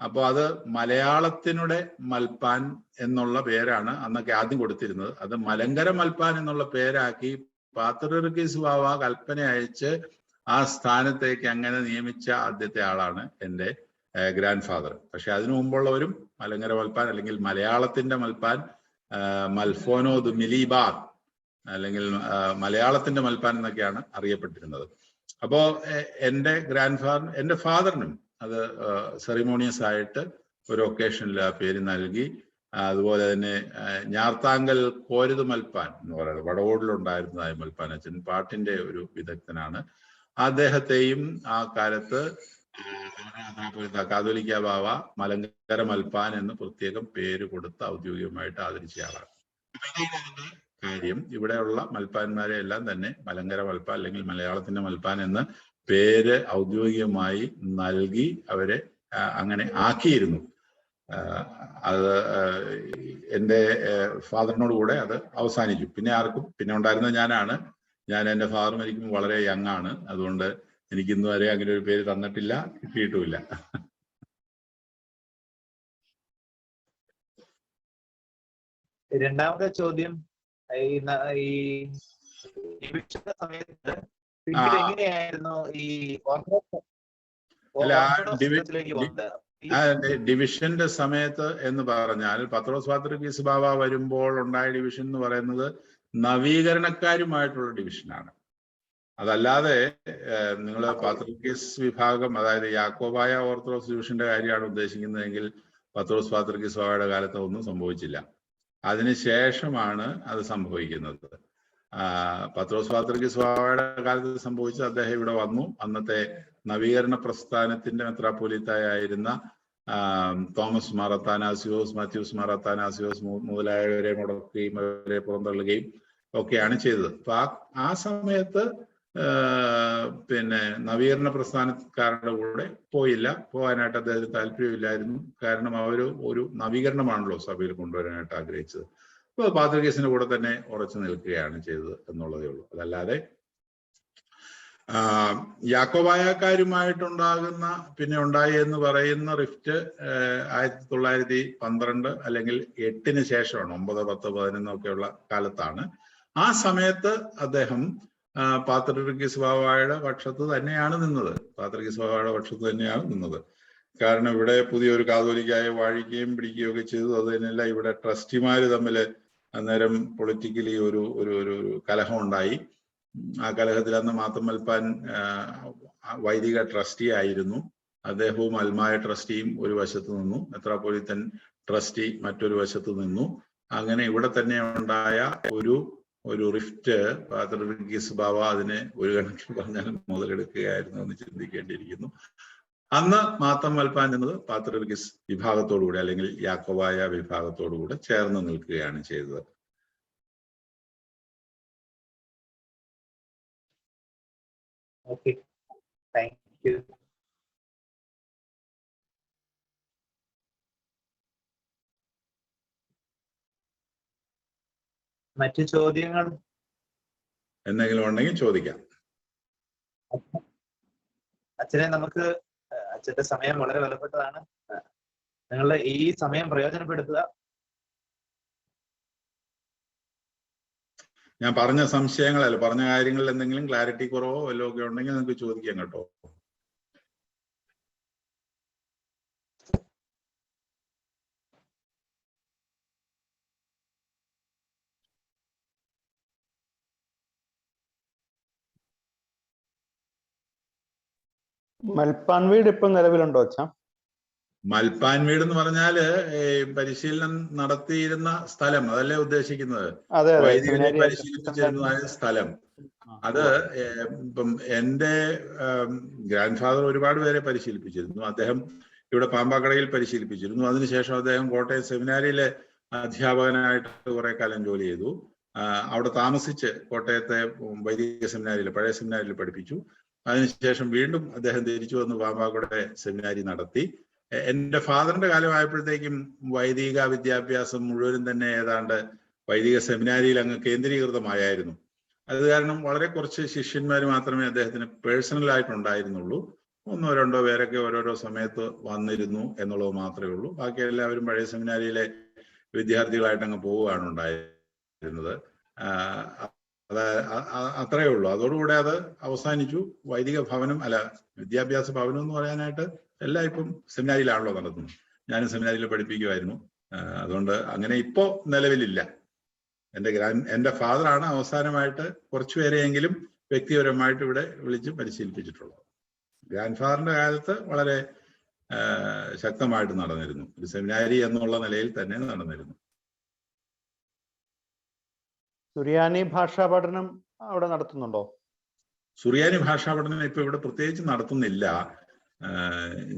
Speaker 1: അപ്പോൾ അത് മലയാളത്തിനുടെ മൽപ്പാൻ എന്നുള്ള പേരാണ് അന്നൊക്കെ ആദ്യം കൊടുത്തിരുന്നത്. അത് മലങ്കര മൽപ്പാൻ എന്നുള്ള പേരാക്കി പാത്രിയർക്കീസ് ബാവ കൽപ്പന അയച്ച് ആ സ്ഥാനത്തേക്ക് അങ്ങനെ നിയമിച്ച ആദ്യത്തെ ആളാണ് എൻ്റെ ഗ്രാൻഡ് ഫാദർ. പക്ഷെ അതിനു മുമ്പുള്ളവരും മലങ്കര മൽപ്പാൻ അല്ലെങ്കിൽ മലയാളത്തിന്റെ മൽപ്പാൻ, മൽഫോനോ ദു മിലിബാർ അല്ലെങ്കിൽ മലയാളത്തിന്റെ മൽപ്പാൻ എന്നൊക്കെയാണ് അറിയപ്പെട്ടിരുന്നത്. അപ്പോ എൻ്റെ ഗ്രാൻഡ് ഫാദർ, എൻ്റെ ഫാദറിനും അത് സെറിമോണിയസ് ആയിട്ട് ഒരു ഒക്കേഷനിൽ ആ പേര് നൽകി. അതുപോലെ തന്നെ ഞാർത്താങ്കൽ കോരത് മൽപ്പാൻ എന്ന് പറയുന്നത് വടകോടിലുണ്ടായിരുന്നതായ മൽപ്പാൻ അച്ഛൻ പാട്ടിന്റെ ഒരു വിദഗ്ധനാണ്. അദ്ദേഹത്തെയും ആ കാലത്ത് കാതോലിക്ക ബാവ മലങ്കര മൽപ്പാൻ എന്ന് പ്രത്യേകം പേര് കൊടുത്ത് ഔദ്യോഗികമായിട്ട് ആദരിച്ച ആളാണ്. കാര്യം ഇവിടെയുള്ള മൽപ്പാന്മാരെ എല്ലാം തന്നെ മലങ്കര മൽപ്പാൻ അല്ലെങ്കിൽ മലയാളത്തിന്റെ മൽപ്പാൻ എന്ന് പേര് ഔദ്യോഗികമായി നൽകി അവരെ അങ്ങനെ ആക്കിയിരുന്നു. അത് എൻ്റെ ഫാദറിനോട് കൂടെ അത് അവസാനിച്ചു. പിന്നെ ആർക്കും പിന്നെ ഉണ്ടായിരുന്നത് ഞാനാണ്. ഞാൻ എൻ്റെ ഫാദർ മരിക്കുമ്പോൾ വളരെ യങ് ആണ്. അതുകൊണ്ട് എനിക്ക് ഇന്ന് വരെ അങ്ങനെ ഒരു പേര് തന്നിട്ടില്ല, കിട്ടിയിട്ടുമില്ല.
Speaker 2: രണ്ടാമത്തെ ചോദ്യം, ഈ സമയത്ത് എങ്ങനെയായിരുന്നു ഈ
Speaker 1: ഡിവിഷന്റെ സമയത്ത് എന്ന് പറഞ്ഞാൽ പത്രോസ് പാത്രിക്കീസ് ബാവ വരുമ്പോൾ ഉണ്ടായ ഡിവിഷൻ എന്ന് പറയുന്നത് നവീകരണക്കാരുമായിട്ടുള്ള ഡിവിഷനാണ്. അതല്ലാതെ നിങ്ങൾ പാത്രിക്കീസ് വിഭാഗം, അതായത് യാക്കോബായ ഓർത്തഡോക്സ് ഡിവിഷന്റെ കാര്യമാണ് ഉദ്ദേശിക്കുന്നതെങ്കിൽ പത്രോസ് പാത്രിക്കീസ് ബാവയുടെ കാലത്ത് ഒന്നും സംഭവിച്ചില്ല. അതിനുശേഷമാണ് അത് സംഭവിക്കുന്നത്. പത്രോസ് പാത്രിക്കീസ് ബാവയുടെ കാലത്ത് സംഭവിച്ചത് അദ്ദേഹം ഇവിടെ വന്നു. അന്നത്തെ നവീകരണ പ്രസ്ഥാനത്തിന്റെ മെത്രാപ്പോലീത്തായിരുന്ന തോമസ് മാർ അത്താനാസിയോസ്, മാത്യൂസ് മാർ അത്താനാസിയോസ് മുതലായവരെ മുടക്കുകയും അവരെ പുറന്തള്ളുകയും ഒക്കെയാണ് ചെയ്തത്. അപ്പൊ ആ സമയത്ത് പിന്നെ നവീകരണ പ്രസ്ഥാനക്കാരുടെ കൂടെ പോകാനായിട്ട് അദ്ദേഹത്തിന് താല്പര്യമില്ലായിരുന്നു. കാരണം അവർ ഒരു നവീകരണമാണല്ലോ സഭയിൽ കൊണ്ടുവരാനായിട്ട് ആഗ്രഹിച്ചത്. അപ്പോൾ പാത്രികേസിന്റെ കൂടെ തന്നെ ഉറച്ചു നിൽക്കുകയാണ് ചെയ്തത് എന്നുള്ളതേ ഉള്ളൂ. അതല്ലാതെ യാക്കോബായക്കാരുമായിട്ടുണ്ടാകുന്ന പിന്നെ ഉണ്ടായി എന്ന് പറയുന്ന റിഫ്റ്റ് 1912 അല്ലെങ്കിൽ 8 ശേഷമാണ്. 9, 10, 11 ഒക്കെയുള്ള കാലത്താണ്. ആ സമയത്ത് അദ്ദേഹം പാത്രിക്കീസ് ബാവയുടെ പക്ഷത്ത് തന്നെയാണ് നിന്നത്. കാരണം ഇവിടെ പുതിയൊരു കാതോലിക്കായെ വാഴിക്കുകയും പിടിക്കുകയും ഒക്കെ ചെയ്തു. അത് തന്നെയല്ല, ഇവിടെ ട്രസ്റ്റിമാര് തമ്മിൽ അന്നേരം പൊളിറ്റിക്കലി ഒരു കലഹം ഉണ്ടായി. ആ കലഹത്തിൽ അന്ന് മാത്തൻ മൽപ്പാൻ വൈദിക ട്രസ്റ്റി ആയിരുന്നു. അദ്ദേഹവും അൽമായ ട്രസ്റ്റിയും ഒരു വശത്ത് നിന്നു, മെത്രാപ്പൊലീത്തൻ ട്രസ്റ്റി മറ്റൊരു വശത്ത് നിന്നു. അങ്ങനെ ഇവിടെ തന്നെ ഉണ്ടായ ഒരു റിഫ്റ്റ് പാത്രിക്കീസ് ബാവ അതിനെ ഒരു കണക്കിൽ പറഞ്ഞാൽ മുതലെടുക്കുകയായിരുന്നു എന്ന് ചിന്തിക്കേണ്ടിയിരിക്കുന്നു. അന്ന് മാത്തൻ മൽപ്പാൻ എന്നത് പാത്രിക്കീസ് വിഭാഗത്തോടുകൂടി അല്ലെങ്കിൽ യാക്കോബായ വിഭാഗത്തോടുകൂടെ ചേർന്ന് നിൽക്കുകയാണ് ചെയ്തത്.
Speaker 2: Okay, thank you. മറ്റു ചോദ്യങ്ങൾ
Speaker 1: എന്തെങ്കിലും ഉണ്ടെങ്കിൽ ചോദിക്കാം.
Speaker 2: അച്ഛനെ, നമുക്ക് അച്ഛന്റെ സമയം വളരെ വിലപ്പെട്ടതാണ്. നിങ്ങളുടെ ഈ സമയം പ്രയോജനപ്പെടുത്തുക.
Speaker 1: ഞാൻ പറഞ്ഞ സംശയങ്ങളല്ല, പറഞ്ഞ കാര്യങ്ങളിൽ എന്തെങ്കിലും ക്ലാരിറ്റി കുറവോ വല്ലതും ഒക്കെ ഉണ്ടെങ്കിൽ നിങ്ങൾക്ക് ചോദിക്കാം കേട്ടോ.
Speaker 4: മൽപ്പാൻ വീട് ഇപ്പൊ നിലവിലുണ്ടോ അച്ഛാ?
Speaker 1: മൽപ്പാൻ വീട് എന്ന് പറഞ്ഞാല് പരിശീലനം നടത്തിയിരുന്ന സ്ഥലം, അതല്ലേ ഉദ്ദേശിക്കുന്നത്? വൈദികരെ പരിശീലിപ്പിച്ചിരുന്ന സ്ഥലം. അത് ഇപ്പം എൻ്റെ ഗ്രാൻഡ് ഫാദർ ഒരുപാട് പേരെ പരിശീലിപ്പിച്ചിരുന്നു. അദ്ദേഹം ഇവിടെ പാമ്പാക്കടയിൽ പരിശീലിപ്പിച്ചിരുന്നു. അതിനുശേഷം അദ്ദേഹം കോട്ടയം സെമിനാരിയിലെ അധ്യാപകനായിട്ട് കുറെ കാലം ജോലി ചെയ്തു. അവിടെ താമസിച്ച് കോട്ടയത്തെ വൈദിക സെമിനാരിയിൽ, പഴയ സെമിനാരിയിൽ പഠിപ്പിച്ചു. അതിനുശേഷം വീണ്ടും അദ്ദേഹം തിരിച്ചു വന്ന് പാമ്പാക്കട സെമിനാരി നടത്തി. എൻ്റെ ഫാദറിന്റെ കാലമായപ്പോഴത്തേക്കും വൈദിക വിദ്യാഭ്യാസം മുഴുവനും തന്നെ ഏതാണ്ട് വൈദിക സെമിനാരിയിൽ അങ്ങ് കേന്ദ്രീകൃതമായിരുന്നു. അത് കാരണം വളരെ കുറച്ച് ശിഷ്യന്മാർ മാത്രമേ അദ്ദേഹത്തിന് പേഴ്സണലായിട്ടുണ്ടായിരുന്നുള്ളൂ. 1 or 2 പേരൊക്കെ ഓരോരോ സമയത്ത് വന്നിരുന്നു എന്നുള്ളത് മാത്രമേ ഉള്ളൂ. ബാക്കി എല്ലാവരും പഴയ സെമിനാരിയിലെ വിദ്യാർത്ഥികളായിട്ട് അങ്ങ് പോവുകയാണ് ഉണ്ടായിരുന്നത്. അത്രയേ ഉള്ളൂ. അതോടുകൂടെ അത് അവസാനിച്ചു. വൈദിക ഭവനം വിദ്യാഭ്യാസ ഭവനം എന്ന് പറയാനായിട്ട് എല്ലാം ഇപ്പം സെമിനാരിയിലാണല്ലോ നടത്തുന്നത്. ഞാനും സെമിനാരിയിൽ പഠിപ്പിക്കുമായിരുന്നു. അതുകൊണ്ട് അങ്ങനെ ഇപ്പോ നിലവിലില്ല. എൻ്റെ ഫാദറാണ് അവസാനമായിട്ട് കുറച്ചുപേരെയെങ്കിലും വ്യക്തിപരമായിട്ട് ഇവിടെ വിളിച്ച് പരിശീലിപ്പിച്ചിട്ടുള്ളത്. ഗ്രാൻഡ് ഫാദറിന്റെ കാലത്ത് വളരെ ശക്തമായിട്ട് നടന്നിരുന്നു. ഒരു സെമിനാരി എന്നുള്ള നിലയിൽ തന്നെ നടന്നിരുന്നു.
Speaker 4: സുറിയാനി ഭാഷാ പഠനം അവിടെ നടത്തുന്നുണ്ടോ?
Speaker 1: സുറിയാനി ഭാഷാ പഠനം ഇപ്പൊ ഇവിടെ പ്രത്യേകിച്ച് നടത്തുന്നില്ല.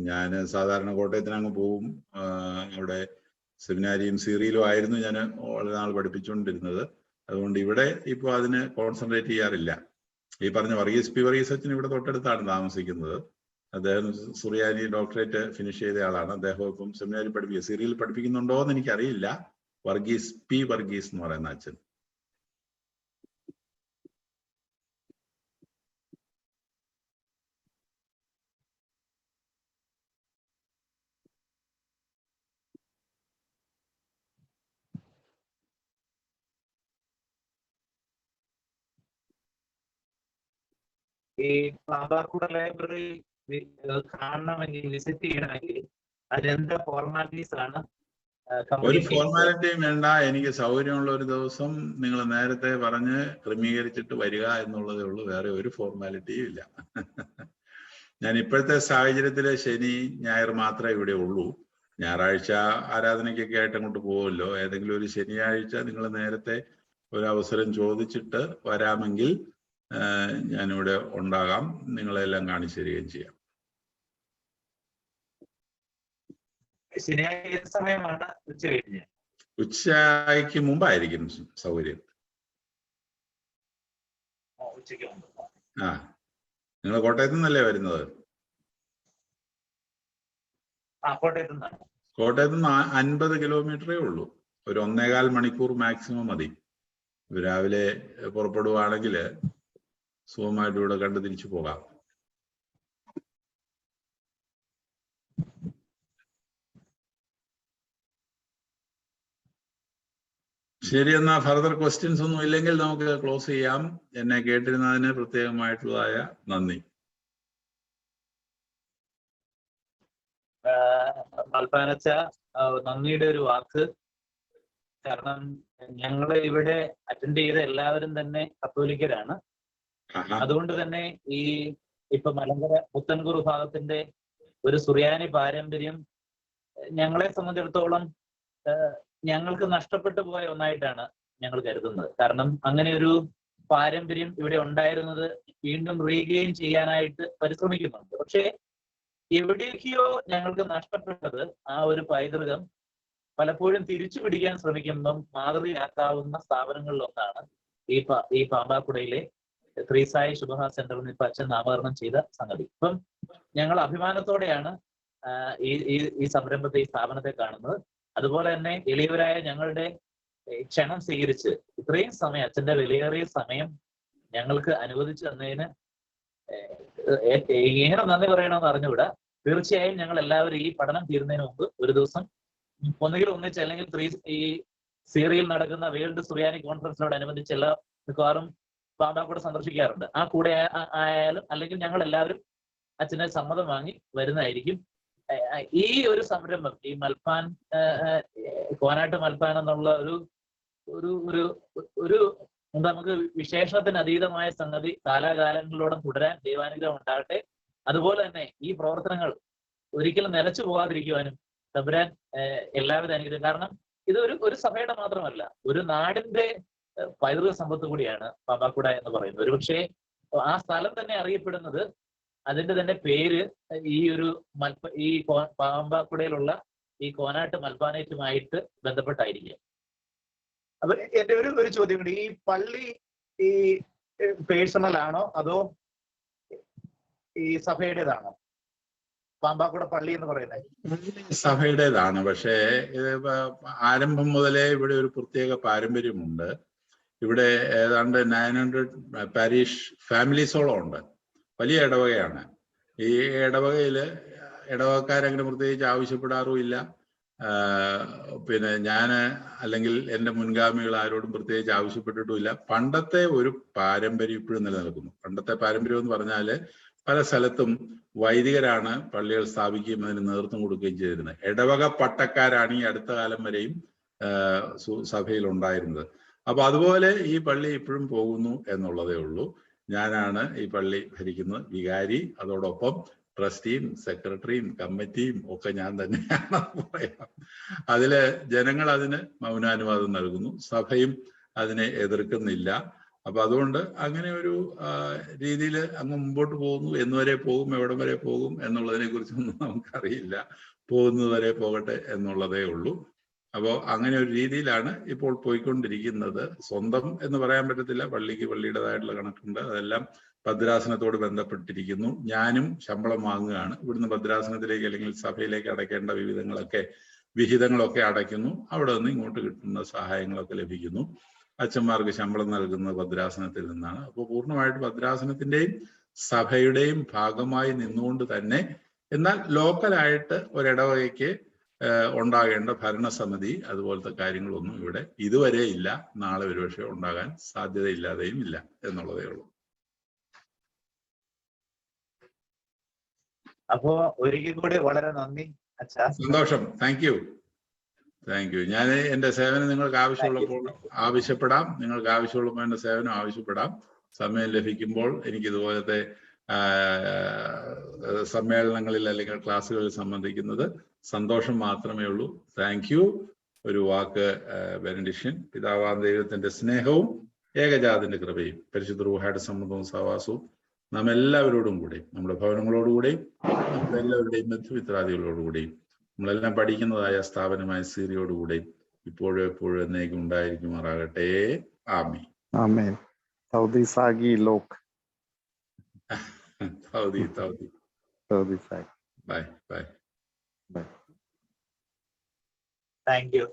Speaker 1: ഞാൻ സാധാരണ കോട്ടയത്തിനങ്ങ് പോവും. അവിടെ സെമിനാരിയും സീറിയയിലും ആയിരുന്നു ഞാൻ വളരെ നാൾ പഠിപ്പിച്ചുകൊണ്ടിരുന്നത്. അതുകൊണ്ട് ഇവിടെ ഇപ്പോൾ അതിന് കോൺസെൻട്രേറ്റ് ചെയ്യാറില്ല. ഈ പറഞ്ഞ വർഗീസ് അച്ഛൻ ഇവിടെ തൊട്ടടുത്താണ് താമസിക്കുന്നത്. അദ്ദേഹം സുറിയാനി ഡോക്ടറേറ്റ് ഫിനിഷ് ചെയ്ത ആളാണ്. അദ്ദേഹം ഇപ്പം സെമിനാരിൽ പഠിപ്പിക്കുക, സിറിയയിൽ പഠിപ്പിക്കുന്നുണ്ടോ എന്ന് എനിക്കറിയില്ല. വർഗീസ് എന്ന് പറയുന്ന അച്ഛൻ.
Speaker 2: ഈ പാമ്പാക്കുട ലൈബ്രറി കാണണമെങ്കിൽ, വിസിറ്റ് ചെയ്യണമെങ്കിൽ അതിലെന്താ ഫോർമാലിറ്റീസ് ആണ്?
Speaker 1: ഒരു ഫോർമാലിറ്റിയും വേണ്ട. എനിക്ക് സൗകര്യമുള്ള ഒരു ദിവസം നിങ്ങൾ നേരത്തെ പറഞ്ഞ് ക്രമീകരിച്ചിട്ട് വരിക എന്നുള്ളതേ ഉള്ളൂ. വേറെ ഒരു ഫോർമാലിറ്റിയും ഇല്ല. ഞാൻ ഇപ്പോഴത്തെ സാഹചര്യത്തില് ശനി ഞായർ മാത്രമേ ഇവിടെ ഉള്ളൂ. ഞായറാഴ്ച ആരാധനയ്ക്കൊക്കെ ആയിട്ട് അങ്ങോട്ട് പോകുമല്ലോ. ഏതെങ്കിലും ഒരു ശനിയാഴ്ച നിങ്ങൾ നേരത്തെ ഒരു അവസരം ചോദിച്ചിട്ട് വരാമെങ്കിൽ ഞാനിവിടെ ഉണ്ടാകാം. നിങ്ങളെല്ലാം കാണിച്ചു തരികയും ചെയ്യാം.
Speaker 2: ശനിയാഴ്ച ഏത് സമയമാണ്? ഉച്ച കഴിഞ്ഞ്?
Speaker 1: ഉച്ചയ്ക്ക് മുമ്പായിരിക്കും സൗകര്യം.
Speaker 2: ഉച്ചയ്ക്ക് മുമ്പ്.
Speaker 1: ആ, നിങ്ങൾ കോട്ടയത്തു നിന്നല്ലേ വരുന്നത്? കോട്ടയത്തു നിന്ന് 50 കിലോമീറ്ററേ ഉള്ളൂ. ഒരു 1.25 മണിക്കൂർ മാക്സിമം മതി. രാവിലെ പുറപ്പെടുവാണെങ്കിൽ സുഖമായിട്ട് ഇവിടെ കണ്ടു തിരിച്ചു പോകാം. ശരി, എന്നാ ഫർദർ ക്വസ്റ്റ്യൻസ് ഒന്നും ഇല്ലെങ്കിൽ നമുക്ക് ക്ലോസ് ചെയ്യാം. എന്നെ കേട്ടിരുന്നതിന് പ്രത്യേകമായിട്ടുള്ളതായ നന്ദി.
Speaker 2: മൽപ്പാനച്ച, നന്ദിയുടെ ഒരു വാക്ക്. കാരണം ഞങ്ങള് ഇവിടെ അറ്റൻഡ് ചെയ്ത എല്ലാവരും തന്നെ കത്തോലിക്കരാണ്. അതുകൊണ്ട് തന്നെ ഈ ഇപ്പൊ മലങ്കര പുത്തൻകൂർ ഭാഗത്തിന്റെ ഒരു സുറിയാനി പാരമ്പര്യം ഞങ്ങളെ സംബന്ധിച്ചിടത്തോളം ഞങ്ങൾക്ക് നഷ്ടപ്പെട്ടു പോയ ഒന്നായിട്ടാണ് ഞങ്ങൾ കരുതുന്നത്. കാരണം അങ്ങനെ ഒരു പാരമ്പര്യം ഇവിടെ ഉണ്ടായിരുന്നത് വീണ്ടും റീഗെയിൻ ചെയ്യാനായിട്ട് പരിശ്രമിക്കുന്നുണ്ട്. പക്ഷേ എവിടെയൊക്കെയോ ഞങ്ങൾക്ക് നഷ്ടപ്പെട്ടത് ആ ഒരു പൈതൃകം പലപ്പോഴും തിരിച്ചു പിടിക്കാൻ ശ്രമിക്കുമ്പം മാതൃകയാക്കാവുന്ന സ്ഥാപനങ്ങളിലൊന്നാണ് ഈ പാമ്പാക്കുടയിലെ ത്രീസായി ശുഭഹ സെന്ററിന് ഇപ്പൊ അച്ഛൻ നാമകരണം ചെയ്ത സംഗതി. ഇപ്പം ഞങ്ങൾ അഭിമാനത്തോടെയാണ് ഈ സംരംഭത്തെ, ഈ സ്ഥാപനത്തെ കാണുന്നത്. അതുപോലെ തന്നെ എളിയവരായ ഞങ്ങളുടെ ക്ഷണം സ്വീകരിച്ച് ഇത്രയും സമയം, അച്ഛന്റെ വിലയേറിയ സമയം ഞങ്ങൾക്ക് അനുവദിച്ചു തന്നതിന് എങ്ങനെ നന്ദി പറയണമെന്ന് അറിഞ്ഞുകൂടാ. തീർച്ചയായും ഞങ്ങൾ എല്ലാവരും ഈ പഠനം തീരുന്നതിന് മുമ്പ് ഒരു ദിവസം ഒന്നുകിൽ ഒന്നിച്ച് അല്ലെങ്കിൽ ഈ സിറിയയിൽ നടക്കുന്ന വേൾഡ് സുറിയാനി കോൺഫറൻസിനോടനുബന്ധിച്ച് എല്ലാ മിക്കവാറും പാമ്പാക്കുട സന്ദർശിക്കാറുണ്ട്. ആ കൂടെ ആയാലും അല്ലെങ്കിൽ ഞങ്ങൾ എല്ലാവരും അച്ഛനെ സമ്മതം വാങ്ങി വരുന്നതായിരിക്കും. ഈ ഒരു സംരംഭം, ഈ മൽപ്പാൻ, കോനാട്ട് മൽപ്പാൻ എന്നുള്ള ഒരു നമുക്ക് വിശേഷത്തിന് അതീതമായ സംഗതി കാലാകാലങ്ങളോടെ തുടരാൻ ദൈവാനുഗ്രഹം ഉണ്ടാകട്ടെ. അതുപോലെ തന്നെ ഈ പ്രവർത്തനങ്ങൾ ഒരിക്കലും നിലച്ചു പോകാതിരിക്കുവാനും തമ്പുരാൻ എല്ലാവിധ അനുഗ്രഹം. കാരണം ഇത് ഒരു സഭയുടെ മാത്രമല്ല, ഒരു നാടിന്റെ പൈതൃക സമ്പത്ത് കൂടിയാണ് പാമ്പാക്കുട എന്ന് പറയുന്നത്. ഒരുപക്ഷെ ആ സ്ഥലം തന്നെ അറിയപ്പെടുന്നത്, അതിന്റെ തന്നെ പേര് ഈ പാമ്പാക്കുടയിലുള്ള ഈ കോനാട്ട് മൽപ്പാനേറ്റുമായിട്ട് ബന്ധപ്പെട്ടായിരിക്കും. അപ്പൊ എന്റെ ഒരു ചോദ്യം കൂടി, ഈ പള്ളി ഈ പേഴ്സണൽ ആണോ അതോ ഈ സഭയുടേതാണോ പാമ്പാക്കുട പള്ളി എന്ന് പറയുന്നത്?
Speaker 1: സഭയുടേതാണ്. പക്ഷേ ആരംഭം മുതലേ ഇവിടെ ഒരു പ്രത്യേക പാരമ്പര്യമുണ്ട്. ഇവിടെ ഏതാണ്ട് 900 പാരീഷ് ഫാമിലീസോളം ഉണ്ട്. വലിയ ഇടവകയാണ്. ഈ ഇടവകയില് ഇടവകക്കാരങ്ങനെ പ്രത്യേകിച്ച് ആവശ്യപ്പെടാറുമില്ല. പിന്നെ ഞാൻ അല്ലെങ്കിൽ എൻ്റെ മുൻഗാമികൾ ആരോടും പ്രത്യേകിച്ച് ആവശ്യപ്പെട്ടിട്ടുമില്ല. പണ്ടത്തെ ഒരു പാരമ്പര്യം ഇപ്പോഴും നിലനിൽക്കുന്നു. പണ്ടത്തെ പാരമ്പര്യം എന്ന് പറഞ്ഞാൽ പല സ്ഥലത്തും വൈദികരാണ് പള്ളികൾ സ്ഥാപിക്കുകയും അതിന് നേതൃത്വം കൊടുക്കുകയും ചെയ്തിരുന്നത്. ഇടവക പട്ടക്കാരാണ് ഈ അടുത്ത കാലം വരെയും സഭയിൽ ഉണ്ടായിരുന്നത്. അപ്പൊ അതുപോലെ ഈ പള്ളി ഇപ്പോഴും പോകുന്നു എന്നുള്ളതേ ഉള്ളൂ. ഞാനാണ് ഈ പള്ളി ഭരിക്കുന്നത്, വികാരി. അതോടൊപ്പം ട്രസ്റ്റിയും സെക്രട്ടറിയും കമ്മിറ്റിയും ഒക്കെ ഞാൻ തന്നെയാണ് പറയാം. അതില് ജനങ്ങൾ അതിന് മൗനാനുവാദം നൽകുന്നു, സഭയും അതിനെ എതിർക്കുന്നില്ല. അപ്പൊ അതുകൊണ്ട് അങ്ങനെ ഒരു രീതിയിൽ അങ്ങ് മുമ്പോട്ട് പോകുന്നു. എന്നുവരെ പോകും, എവിടം വരെ പോകും എന്നുള്ളതിനെ കുറിച്ചൊന്നും നമുക്കറിയില്ല. പോകുന്നത് വരെ പോകട്ടെ എന്നുള്ളതേ ഉള്ളൂ. അപ്പോൾ അങ്ങനെ ഒരു രീതിയിലാണ് ഇപ്പോൾ പോയിക്കൊണ്ടിരിക്കുന്നത്. സ്വന്തം എന്ന് പറയാൻ പറ്റത്തില്ല, പള്ളിക്ക് പള്ളിയുടേതായിട്ടുള്ള കണക്കുണ്ട്, അതെല്ലാം ഭദ്രാസനത്തോട് ബന്ധപ്പെട്ടിരിക്കുന്നു. ഞാനും ശമ്പളം വാങ്ങുകയാണ്, ഇവിടുന്ന് ഭദ്രാസനത്തിലേക്ക് അല്ലെങ്കിൽ സഭയിലേക്ക് അടയ്ക്കേണ്ട വിഹിതങ്ങളൊക്കെ അടയ്ക്കുന്നു. അവിടെ നിന്ന് ഇങ്ങോട്ട് കിട്ടുന്ന സഹായങ്ങളൊക്കെ ലഭിക്കുന്നു. അച്ഛന്മാർക്ക് ശമ്പളം നൽകുന്നത് ഭദ്രാസനത്തിൽ നിന്നാണ്. അപ്പോൾ പൂർണ്ണമായിട്ട് ഭദ്രാസനത്തിന്റെയും സഭയുടെയും ഭാഗമായി നിന്നുകൊണ്ട് തന്നെ, എന്നാൽ ലോക്കലായിട്ട് ഒരിടവകയ്ക്ക് ഉണ്ടാകേണ്ട ഭരണസമിതി അതുപോലത്തെ കാര്യങ്ങളൊന്നും ഇവിടെ ഇതുവരെ ഇല്ല. നാളെ ഒരുപക്ഷെ ഉണ്ടാകാൻ സാധ്യതയില്ലാതെയും ഇല്ല എന്നുള്ളതേ ഉള്ളൂ.
Speaker 2: അപ്പോ ഒരിക്കൽ കൂടി വളരെ നന്ദി അച്ഛാ.
Speaker 1: സന്തോഷം. Thank you. ഞാൻ എന്റെ സേവനം നിങ്ങൾക്ക് ആവശ്യമുള്ളപ്പോൾ ആവശ്യപ്പെടാം. നിങ്ങൾക്ക് ആവശ്യമുള്ളപ്പോൾ എന്റെ സേവനം ആവശ്യപ്പെടാം. സമയം ലഭിക്കുമ്പോൾ എനിക്ക് ഇതുപോലത്തെ സമ്മേളനങ്ങളിൽ അല്ലെങ്കിൽ ക്ലാസ്സുകളിൽ സംബന്ധിക്കുന്നത് സന്തോഷം മാത്രമേ ഉള്ളൂ. Thank you. ഒരു വാക്ക് ബെനഡിക്ഷൻ. പിതാവാം ദൈവത്തിന്റെ സ്നേഹവും ഏകജാതന്റെ കൃപയും പരിശുദ്ധ റൂഹായുടെ സമ്മതവും സഹവാസവും നാം എല്ലാവരോടും കൂടെ, നമ്മുടെ ഭവനങ്ങളോടുകൂടെയും നമ്മുടെ എല്ലാവരുടെയും ബന്ധുമിത്രാദികളോടുകൂടെയും നമ്മളെല്ലാം പഠിക്കുന്നതായ സ്ഥാപനമായ സീറിയോടുകൂടെയും ഇപ്പോഴും എപ്പോഴും എന്നേക്കും ഉണ്ടായിരിക്കുമാറാകട്ടെ. ആമീൻ.
Speaker 5: ആമേൻ. സൗദി സാഗി ലോക്.
Speaker 1: സൗദി.
Speaker 5: സൗദി സാഗി.
Speaker 1: ബൈ.
Speaker 2: Thank U.